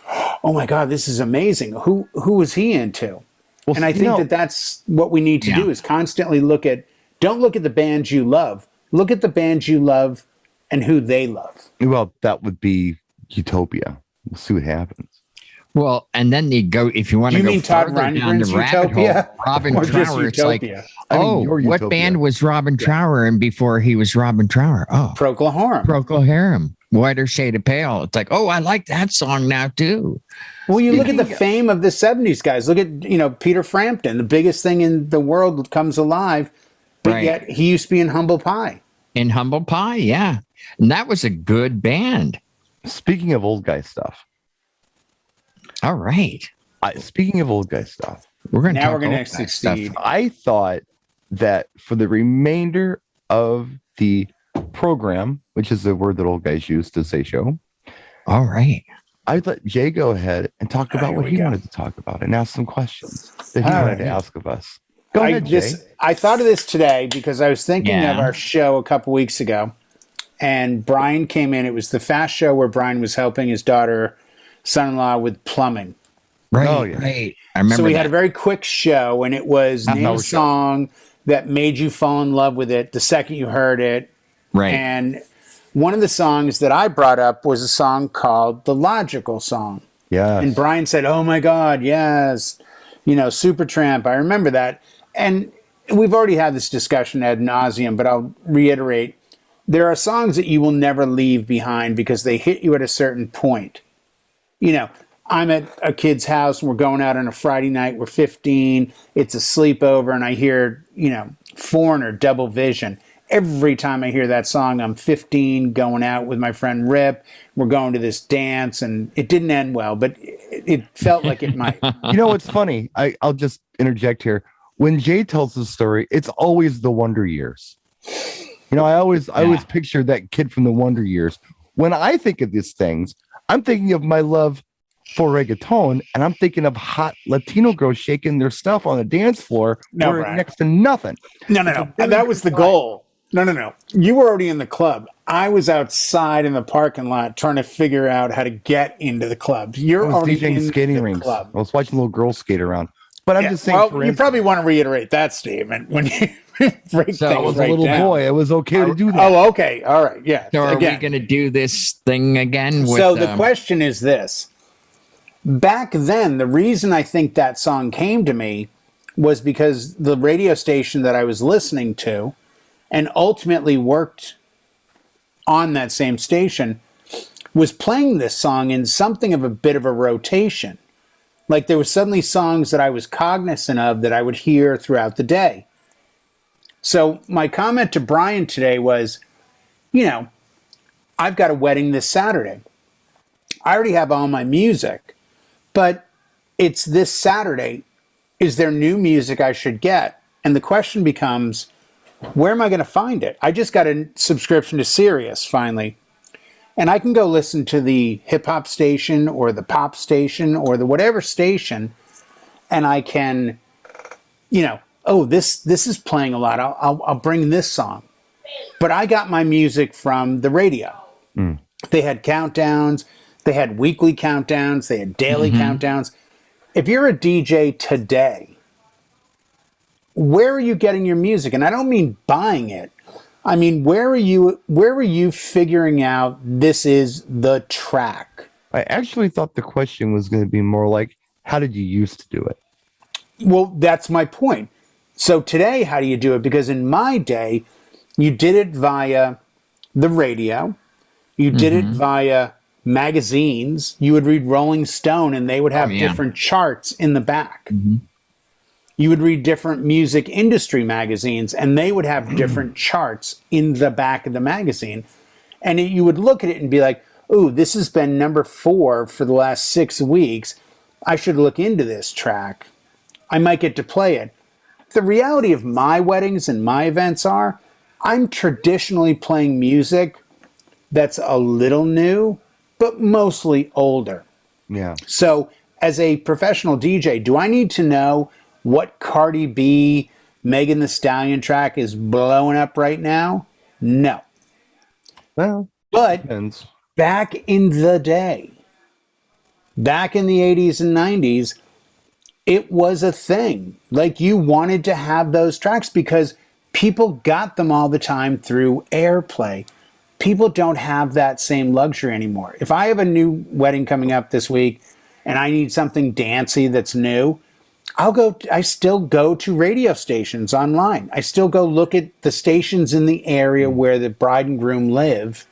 Oh my God, this is amazing. Who was he into? Well, and I think that's what we need to do is constantly don't look at the bands you love. Look at the bands you love and who they love. Well, that would be Utopia. We'll see what happens. Well, and then you go, if you want to go further down the rabbit hole, Robin Trower, it's like, what band was Robin Trower in before he was Robin Trower? Oh, Procol Harum. Procol Harum. Whiter Shade of Pale. It's like, oh, I like that song now too. Well, you look at the fame of the 70s guys. Look at, Peter Frampton, the biggest thing in the world comes alive, but yet he used to be in Humble Pie. In Humble Pie, yeah. And that was a good band. Speaking of old guy stuff. All right. Speaking of old guy stuff. We're going to succeed. Stuff. I thought that for the remainder of the program, which is the word that old guys use to say show. All right. I'd let Jay go ahead and talk about what he wanted to talk about and ask some questions that he wanted to ask of us. Go ahead, Jay. I thought of this today because I was thinking of our show a couple weeks ago, and Brian came in. It was the fast show where Brian was helping his daughter, son-in-law with plumbing. Right. Oh, yeah. Right. I remember. So we had a very quick show, and it was name a song that made you fall in love with it the second you heard it. Right. And one of the songs that I brought up was a song called The Logical Song. Yeah. And Brian said, oh my God, yes. Supertramp. I remember that. And we've already had this discussion ad nauseum, but I'll reiterate. There are songs that you will never leave behind because they hit you at a certain point. I'm at a kid's house and we're going out on a Friday night. We're 15. It's a sleepover and I hear, Foreigner, Double Vision. Every time I hear that song, I'm 15 going out with my friend Rip. We're going to this dance and it didn't end well, but it felt like it might. What's funny? I'll just interject here. When Jay tells the story, it's always the Wonder Years. I always picture that kid from the Wonder Years. When I think of these things, I'm thinking of my love for reggaeton, and I'm thinking of hot Latino girls shaking their stuff on the dance floor next to nothing. No. And that was the goal. No. You were already in the club. I was outside in the parking lot trying to figure out how to get into the club. You're already DJing in skating the rinks. club. I was watching little girls skate around. But I'm just saying. Well, you probably want to reiterate that statement when you break I was a little boy. It was okay to do that. Oh, okay. All right. Yeah. So are we going to do this thing again? So the question is this. Back then, the reason I think that song came to me was because the radio station that I was listening to and ultimately worked on that same station was playing this song in something of a bit of a rotation. Like there was suddenly songs that I was cognizant of that I would hear throughout the day. So my comment to Brian today was, I've got a wedding this Saturday. I already have all my music, but it's this Saturday. Is there new music I should get? And the question becomes, where am I going to find it? I just got a subscription to Sirius finally. And I can go listen to the hip hop station or the pop station or the whatever station. And I can, this is playing a lot. I'll bring this song. But I got my music from the radio. Mm. They had countdowns. They had weekly countdowns. They had daily countdowns. If you're a DJ today, where are you getting your music? And I don't mean buying it. I mean, where are you figuring out this is the track? I actually thought the question was going to be more like, how did you used to do it? Well, that's my point. So today, how do you do it? Because in my day, you did it via the radio. You did it via magazines. You would read Rolling Stone and they would have different charts in the back. You would read different music industry magazines and they would have different charts in the back of the magazine. And you would look at it and be like, ooh, this has been number 4 for the last 6 weeks. I should look into this track. I might get to play it. The reality of my weddings and my events are, I'm traditionally playing music that's a little new, but mostly older. Yeah. So as a professional DJ, do I need to know what Cardi B, Megan Thee Stallion track is blowing up right now? No. Well, but depends. Back in the day, back in the 80s and 90s, it was a thing. Like, you wanted to have those tracks because people got them all the time through airplay. People don't have that same luxury anymore. If I have a new wedding coming up this week and I need something dancey that's new, I still go to radio stations online. I still go look at the stations in the area where the bride and groom live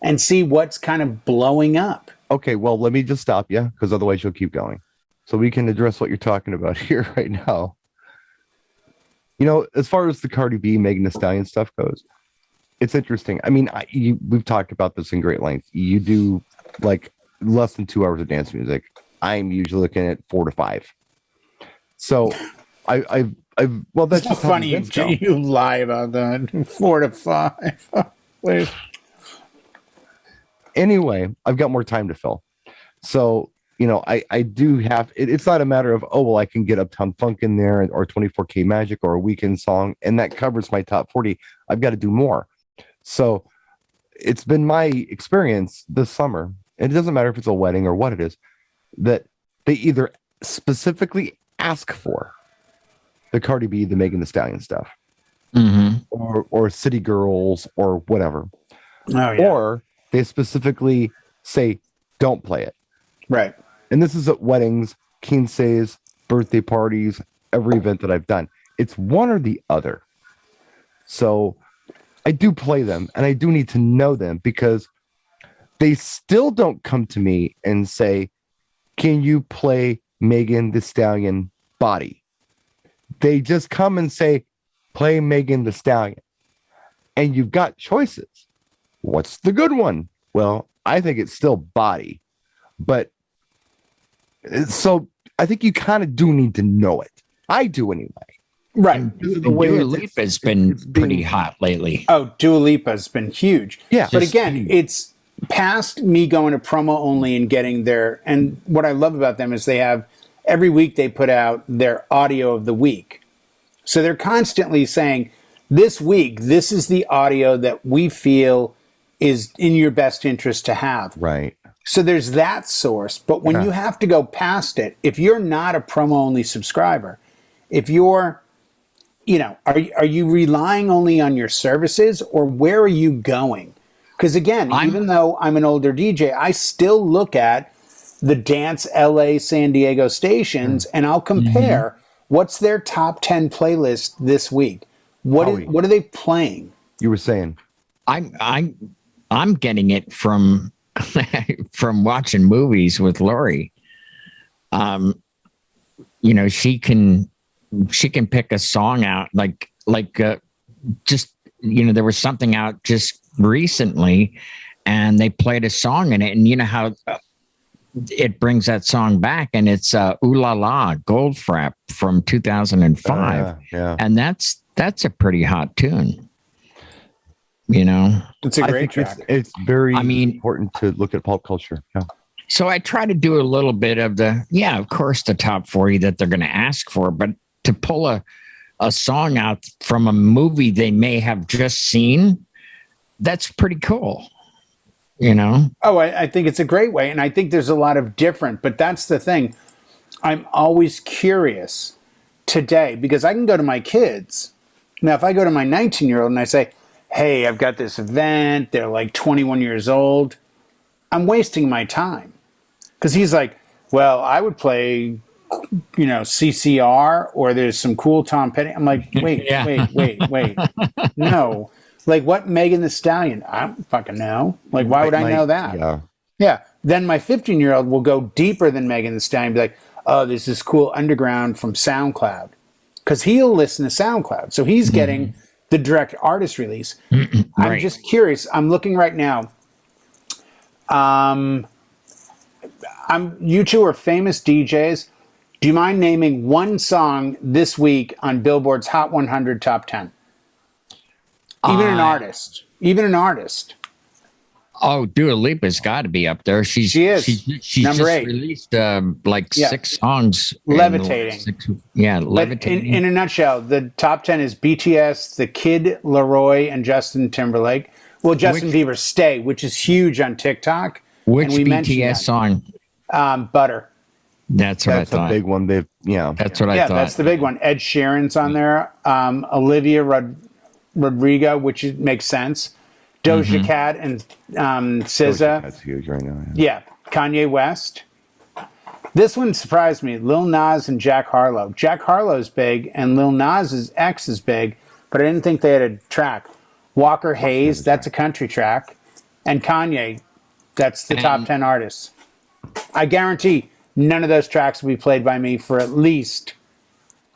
and see what's kind of blowing up. Okay, well, let me just stop you, because otherwise you'll keep going. So we can address what you're talking about here right now. You know, as far as the Cardi B, Megan Thee Stallion stuff goes, it's interesting. I mean, we've talked about this in great length. You do like less than 2 hours of dance music. I'm usually looking at 4 to 5. So well, that's just funny you lie about that. 4 to 5. Wait. Anyway, I've got more time to fill. So, you know, I do have, it's not a matter of, oh, well, I can get Uptown Funk in there or 24K Magic or a weekend song, and that covers my top 40. I've got to do more. So it's been my experience this summer, and it doesn't matter if it's a wedding or what it is, that they either specifically ask for the Cardi B, the Megan Thee Stallion stuff, or City Girls or whatever. Oh, yeah. Or they specifically say, don't play it. Right. And this is at weddings, quinceañeras, birthday parties, every event that I've done. It's one or the other. So I do play them, and I do need to know them, because they still don't come to me and say, can you play Megan Thee Stallion Body? They just come and say, play Megan Thee Stallion. And you've got choices. What's the good one? Well, I think it's still Body. But so I think you kind of do need to know it. I do anyway. Right. Dua Lipa has been pretty hot lately. Oh, Dua Lipa has been huge. Yeah. But again, it's past me going to promo only and getting their, and what I love about them is they have, every week they put out their audio of the week. So they're constantly saying, this week, this is the audio that we feel is in your best interest to have. Right. So there's that source. But when you have to go past it, if you're not a promo only subscriber, if you're, you know, are you relying only on your services, or where are you going? Because again, even though I'm an older DJ, I still look at the Dance LA San Diego stations and I'll compare what's their top 10 playlist this week. What are they playing? You were saying. I'm getting it from from watching movies with Lori. You know, she can pick a song out like just, you know, there was something out just recently and they played a song in it, and you know how it brings that song back, and it's Ooh La La Goldfrapp from 2005. And that's a pretty hot tune. You know, it's a great track. It's very important to look at pop culture. Yeah. So I try to do a little bit of of course, the top 40 that they're going to ask for, but to pull a song out from a movie they may have just seen, that's pretty cool. You know? Oh, I think it's a great way. And I think there's a lot of different, but that's the thing. I'm always curious today, because I can go to my kids. Now, if I go to my 19-year-old and I say, hey, I've got this event, they're like 21 years old, I'm wasting my time. Because he's like, well, I would play, you know, CCR, or there's some cool Tom Petty. I'm like, wait. No. Like, what Megan Thee Stallion? I don't fucking know. Like, why would I know that? Yeah. Then my 15-year-old will go deeper than Megan Thee Stallion and be like, oh, there's this cool underground from SoundCloud. Because he'll listen to SoundCloud. So he's getting the direct artist release. Right. I'm just curious. I'm looking right now. You two are famous DJs. Do you mind naming one song this week on Billboard's Hot 100 Top 10? Even an artist. Oh, Dua Lipa's got to be up there. She is. She's Number just 8. released 6 songs. Levitating. Levitating. In a nutshell, the top 10 is BTS, The Kid Laroi, and Justin Timberlake. Well, Justin Bieber's Stay, which is huge on TikTok. Which BTS song? Butter. That's what I thought. That's a big one. That's what I thought. Yeah, that's the big one. Ed Sheeran's on there. Olivia Rodrigo, which makes sense. Doja Cat and SZA. That's huge right now. Yeah, Kanye West. This one surprised me. Lil Nas and Jack Harlow. Jack Harlow's big, and Lil Nas's X is big, but I didn't think they had a track. Walker Hayes, that's a country track. And Kanye, that's the top 10 artists. I guarantee none of those tracks will be played by me for at least,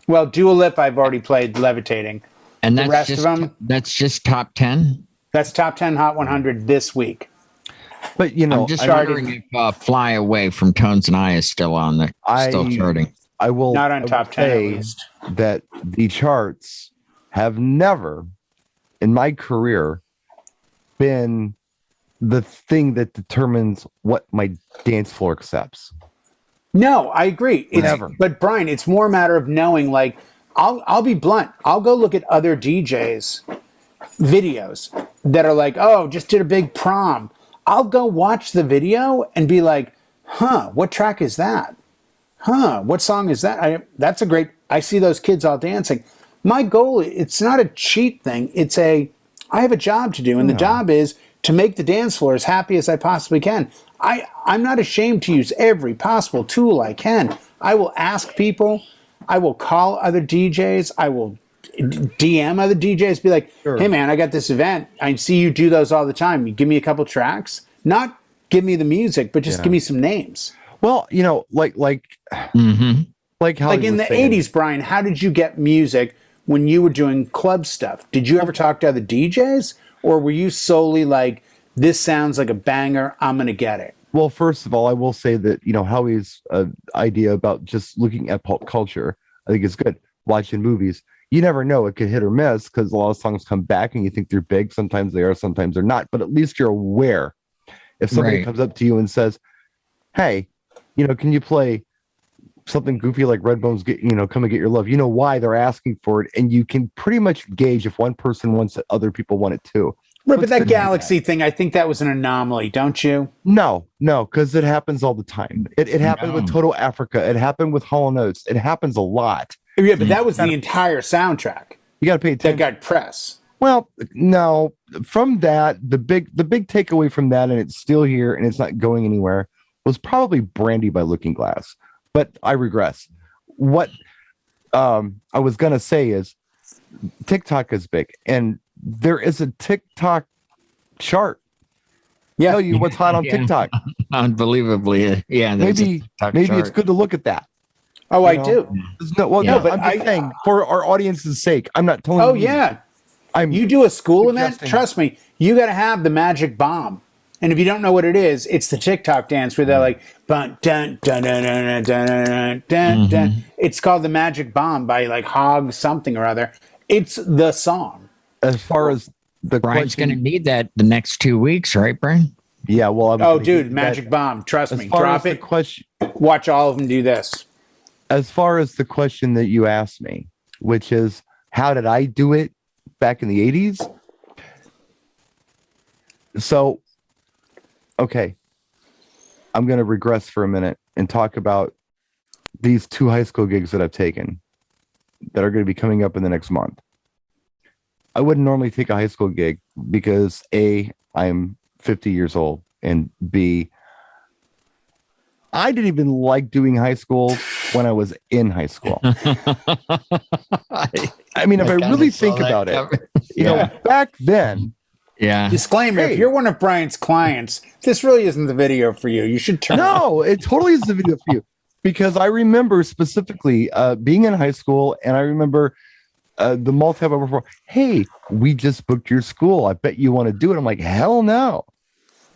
well, Dua Lipa I've already played Levitating. And the rest of them, that's just top 10? That's top 10 Hot 100 this week. But, you know, I'm just wondering if Fly Away from Tones and I is still on there, still charting. I will not on top 10 at least. That the charts have never, in my career, been the thing that determines what my dance floor accepts. No, I agree. Never. But Brian, it's more a matter of knowing, like, I'll be blunt. I'll go look at other DJs' videos that are like, oh, just did a big prom. I'll go watch the video and be like, what track is that? What song is that? That's a great, I see those kids all dancing. My goal, it's not a cheat thing. I have a job to do, and the job is to make the dance floor as happy as I possibly can. I'm not ashamed to use every possible tool I can. I will ask people. I will call other DJs. I will DM other DJs, be like, hey man, I got this event. I see you do those all the time. You give me a couple tracks, not give me the music, but just give me some names. Well, you know, like how in the 80s, Brian, how did you get music when you were doing club stuff? Did you ever talk to other DJs, or were you solely like, this sounds like a banger, I'm going to get it? Well, first of all, I will say that, you know, Howie's idea about just looking at pop culture, I think is good. Watching movies, you never know. It could hit or miss because a lot of songs come back and you think they're big. Sometimes they are, sometimes they're not. But at least you're aware. If somebody comes up to you and says, hey, you know, can you play something goofy like Redbone's Come and Get Your Love? You know why they're asking for it. And you can pretty much gauge if one person wants it, other people want it too. Right, but that Galaxy thing, I think that was an anomaly, don't you? No, because it happens all the time. It happened with Total Africa. It happened with Hall & Oates. It happens a lot. Yeah, but that was the entire soundtrack. You got to pay attention. That got press. Well, no. From that, the big takeaway from that, and it's still here and it's not going anywhere, was probably Brandy by Looking Glass. But I regress. What I was gonna say is TikTok is big, and there is a TikTok chart. Yeah, tell you what's hot on TikTok. Unbelievably, yeah. Maybe it's good to look at that. Oh, I do. But I'm just saying, for our audience's sake, I'm not telling you. Oh, yeah. You do a school event, trust me, you got to have the magic bomb. And if you don't know what it is, it's the TikTok dance where they're like, dun, dun, dun, dun, dun, dun, dun, dun. It's called the Magic Bomb by like Hog something or other. It's the song. As far as the Brian's going to need that the next 2 weeks, right, Brian? Yeah, well, Magic Bomb. Trust me. Drop it. Watch all of them do this. As far as the question that you asked me, which is, how did I do it back in the 80s? So, okay, I'm going to regress for a minute and talk about these 2 high school gigs that I've taken that are going to be coming up in the next month. I wouldn't normally take a high school gig because A, I'm 50 years old, and B, I didn't even like doing high school when I was in high school. I mean, if I really think about it, you know, back then. Yeah. Disclaimer, if you're one of Brian's clients, this really isn't the video for you. You should turn No, it totally is the video for you. Because I remember specifically being in high school, and I remember the mall tab before, hey, we just booked your school. I bet you want to do it. I'm like, hell no.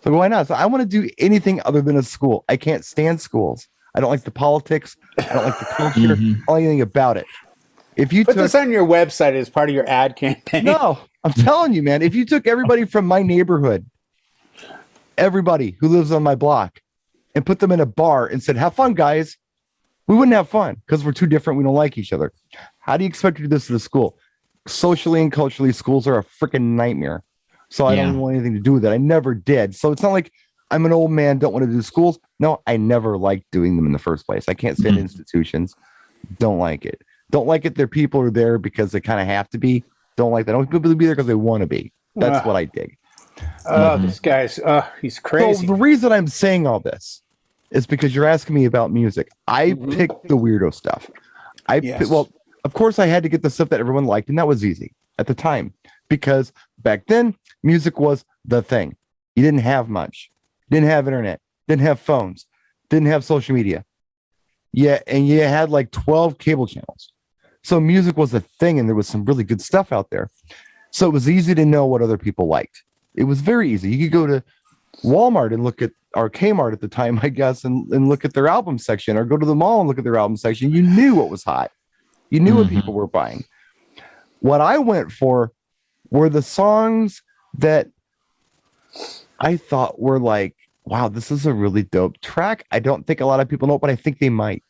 So why not? So I want to do anything other than a school. I can't stand schools. I don't like the politics. I don't like the culture. I don't like anything about it. If you put this on your website as part of your ad campaign. No, I'm telling you, man, if you took everybody from my neighborhood, everybody who lives on my block, and put them in a bar and said, have fun, guys, we wouldn't have fun because we're too different. We don't like each other. How do you expect to do this at a school? Socially and culturally, schools are a freaking nightmare. So I don't want anything to do with it. I never did. So it's not like I'm an old man, don't want to do schools. No, I never liked doing them in the first place. I can't stand institutions. Don't like it. Don't like it. Their people are there because they kind of have to be. Don't like that. I don't want people to be there because they want to be. That's what I dig. Oh, this guy's, he's crazy. So the reason I'm saying all this is because you're asking me about music. I picked the weirdo stuff. Well, of course I had to get the stuff that everyone liked, and that was easy at the time because back then music was the thing. You didn't have much. Didn't have internet. Didn't have phones. Didn't have social media. Yeah, and you had like 12 cable channels. So music was a thing, and there was some really good stuff out there. So it was easy to know what other people liked. It was very easy. You could go to Walmart and look at, or Kmart at the time, I guess, and look at their album section, or go to the mall and look at their album section. You knew what was hot. You knew what people were buying. What I went for were the songs that I thought were like, wow, this is a really dope track. I don't think a lot of people know it, but I think they might.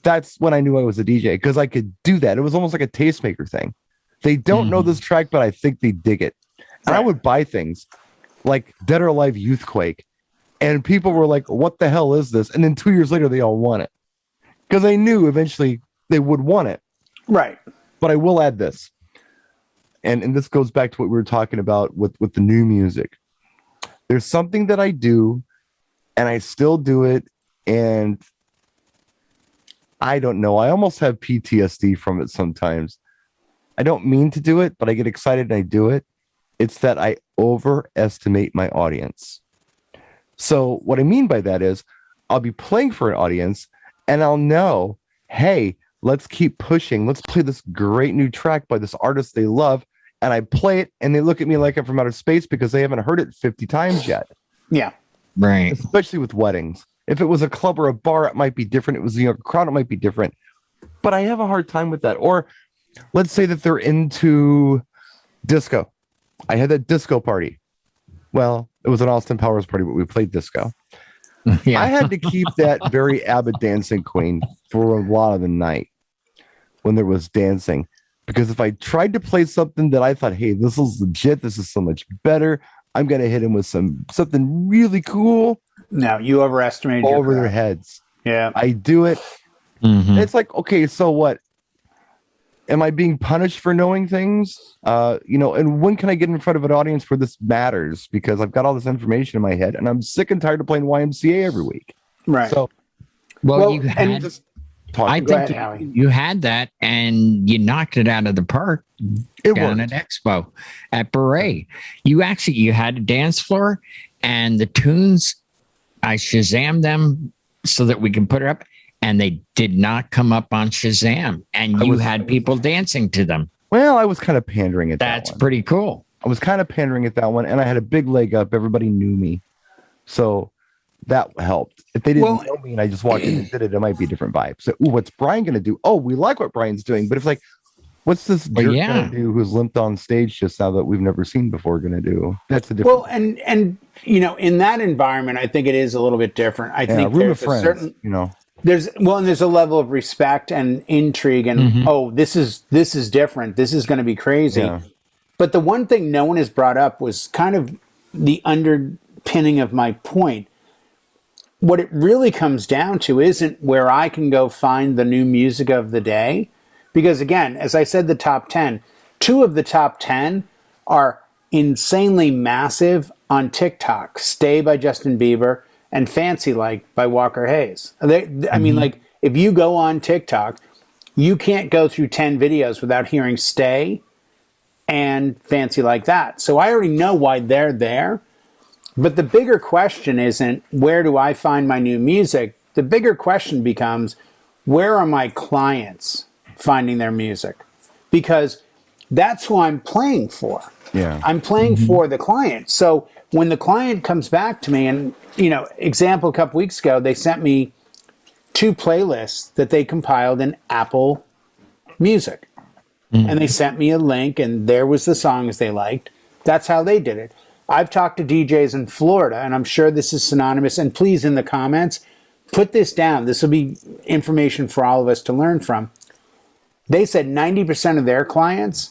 That's when I knew I was a DJ, because I could do that. It was almost like a tastemaker thing. They don't know this track, but I think they dig it. And I would buy things like Dead or Alive Youthquake, and people were like, what the hell is this? And then 2 years later, they all want it. Because I knew eventually they would want it. Right. But I will add this. And this goes back to what we were talking about with the new music. There's something that I do, and I still do it, and I don't know. I almost have PTSD from it sometimes. I don't mean to do it, but I get excited and I do it. It's that I overestimate my audience. So what I mean by that is I'll be playing for an audience and I'll know, hey, let's keep pushing. Let's play this great new track by this artist they love. And I play it and they look at me like I'm from outer space because they haven't heard it 50 times yet. Yeah. Right. Especially with weddings. If it was a club or a bar, it might be different. It was a younger crowd, it might be different. But I have a hard time with that. Or let's say that they're into disco. I had that disco party. Well, it was an Austin Powers party, but we played disco. Yeah. I had to keep that very avid dancing queen for a lot of the night when there was dancing. Because if I tried to play something that I thought, hey, this is legit, this is so much better, I'm going to hit him with something really cool. No, you overestimated over their heads. Yeah. I do it. It's like, okay, so what? Am I being punished for knowing things? And when can I get in front of an audience where this matters? Because I've got all this information in my head and I'm sick and tired of playing YMCA every week. Right. So, you had, I think you had that and you knocked it out of the park down at Expo at Beret. You had a dance floor and the tunes, I Shazammed them so that we can put it up. And they did not come up on Shazam. And you had people dancing to them. Well, I was kind of pandering at that one. That's pretty cool. I was kind of pandering at that one. And I had a big leg up. Everybody knew me. So that helped. If they didn't know me and I just walked in and did it, it might be a different vibe. So, what's Brian going to do? Oh, we like what Brian's doing. But it's like, what's this jerk going to do who's limped on stage just now that we've never seen before going to do? That's a different. Well, and in that environment, I think it is a little bit different. I think there's a certain, there's a level of respect and intrigue and this is different. This is going to be crazy. Yeah. But the one thing no one has brought up was kind of the underpinning of my point. What it really comes down to isn't where I can go find the new music of the day. Because again, as I said, the top 10, 2 of the top 10 are insanely massive on TikTok. Stay by Justin Bieber and Fancy Like by Walker Hayes. I mean, like, if you go on TikTok, you can't go through 10 videos without hearing Stay and Fancy Like That. So I already know why they're there. But the bigger question isn't, where do I find my new music? The bigger question becomes, where are my clients finding their music? because that's who I'm playing for. Yeah. I'm playing for the client. So when the client comes back to me, and, example, a couple weeks ago, they sent me 2 playlists that they compiled in Apple Music. And they sent me a link, and there was the songs they liked. That's how they did it. I've talked to DJs in Florida, and I'm sure this is synonymous. And please, in the comments, put this down. This will be information for all of us to learn from. They said 90% of their clients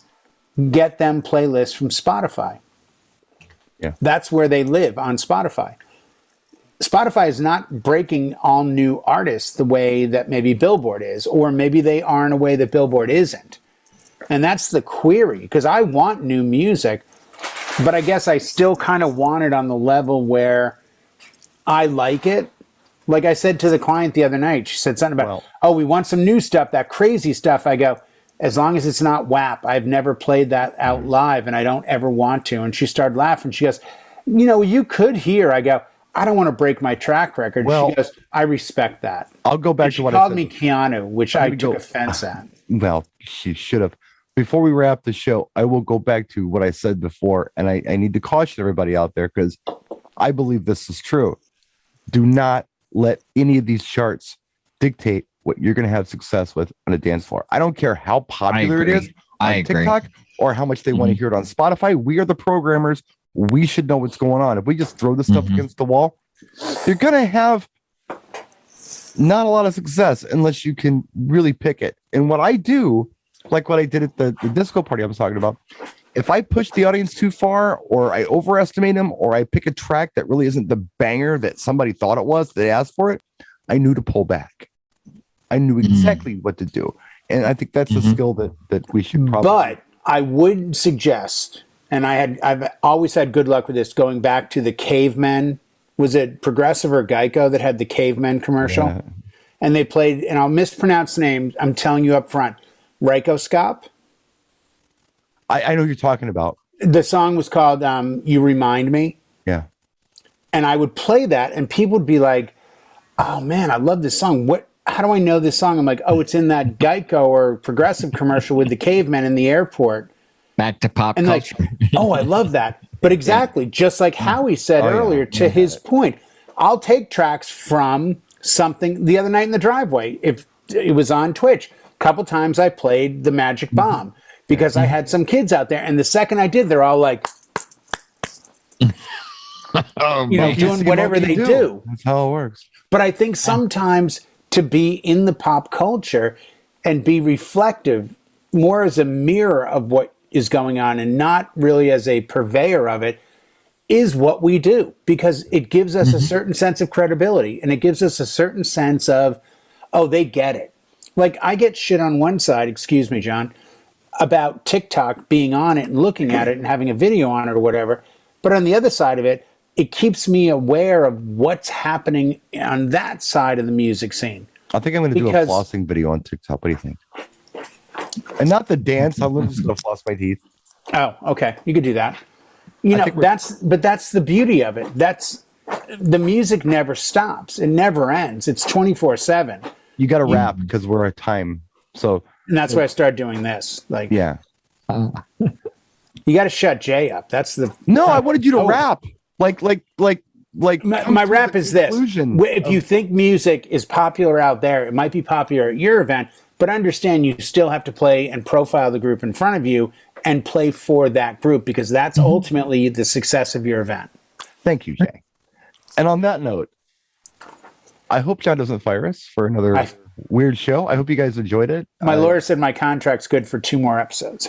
get them playlists from Spotify. Yeah. That's where they live, on Spotify. Spotify is not breaking all new artists the way that maybe Billboard is, or maybe they are in a way that Billboard isn't. And that's the query, because I want new music, but I guess I still kind of want it on the level where I like it. Like I said to the client the other night, she said something about, we want some new stuff, that crazy stuff. I go, as long as it's not WAP. I've never played that out live, and I don't ever want to. And she started laughing. She goes, you could hear. I go, I don't want to break my track record. Well, she goes, I respect that. I'll go back to what I said. She called me Keanu, which I took offense at. Well, she should have. Before we wrap the show, I will go back to what I said before, and I need to caution everybody out there, because I believe this is true. Do not let any of these charts dictate what you're going to have success with on a dance floor. I don't care how popular it is on TikTok or how much they want to hear it on Spotify. We are the programmers. We should know what's going on. If we just throw this stuff against the wall, you're going to have not a lot of success unless you can really pick it. And what I do, like what I did at the disco party I was talking about, if I push the audience too far, or I overestimate them, or I pick a track that really isn't the banger that somebody thought it was, they asked for it, I knew to pull back. I knew exactly what to do. And I think that's a skill that we should probably. But I would suggest, and I've always had good luck with this, going back to the Cavemen. Was it Progressive or Geico that had the Cavemen commercial? Yeah. And they played, and I'll mispronounce the name, I'm telling you up front, Rykoscop. I know what you're talking about. The song was called You Remind Me. Yeah. And I would play that, and people would be like, oh man, I love this song. How do I know this song? I'm like, it's in that Geico or Progressive commercial with the cavemen in the airport. Back to pop and culture. Like, I love that. But exactly, just like Howie said earlier, to his point, I'll take tracks from something. The other night in the driveway, if it was on Twitch, a couple times I played the Magic Bomb because I had some kids out there, and the second I did, they're all like, doing whatever they do. That's how it works. But I think sometimes to be in the pop culture and be reflective more as a mirror of what is going on and not really as a purveyor of it is what we do, because it gives us a certain sense of credibility, and it gives us a certain sense of, they get it. Like, I get shit on one side, excuse me, John, about TikTok being on it and looking at it and having a video on it or whatever. But on the other side of it, it keeps me aware of what's happening on that side of the music scene. I think I'm going to do a flossing video on TikTok. What do you think? And not the dance. I'm just going to floss my teeth. Oh, okay. You could do that. That's the beauty of it. The music never stops. It never ends. It's 24/7. You got to rap because we're at time. And that's why I started doing this. Like, yeah. You got to shut Jay up. That's the. No, I wanted you to rap. Like my rap is this. If you think music is popular out there, it might be popular at your event, but understand you still have to play and profile the group in front of you and play for that group, because that's ultimately the success of your event. Thank you, Jay. And on that note, I hope John doesn't fire us for another weird show. I hope you guys enjoyed it. My lawyer said my contract's good for 2 more episodes.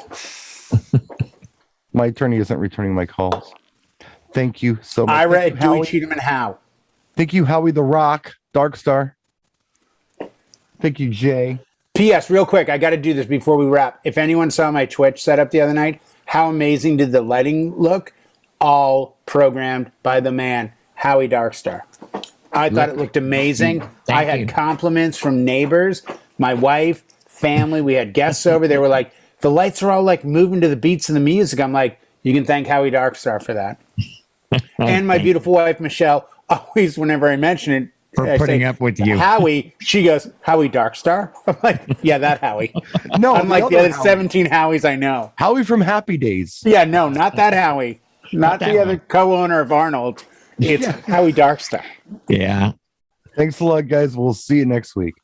My attorney isn't returning my calls. Thank you so much. I read Dewey, Cheatham, and Howe. Thank you, Howie the Rock, Dark Star. Thank you, Jay. P.S. Real quick, I got to do this before we wrap. If anyone saw my Twitch setup the other night, how amazing did the lighting look? All programmed by the man, Howie Darkstar. I thought it looked amazing. I had compliments from neighbors, my wife, family. We had guests over. They were like, the lights are all like moving to the beats of the music. I'm like, you can thank Howie Darkstar for that. And my beautiful wife, Michelle, always, whenever I mention it, for putting up with you. Howie, she goes, Howie Darkstar? I'm like, yeah, that Howie. No, I'm like the other Howie. 17 Howies I know. Howie from Happy Days. Yeah, no, not that Howie. Not the other co-owner of Arnold. It's Howie Darkstar. Yeah. Thanks a lot, guys. We'll see you next week.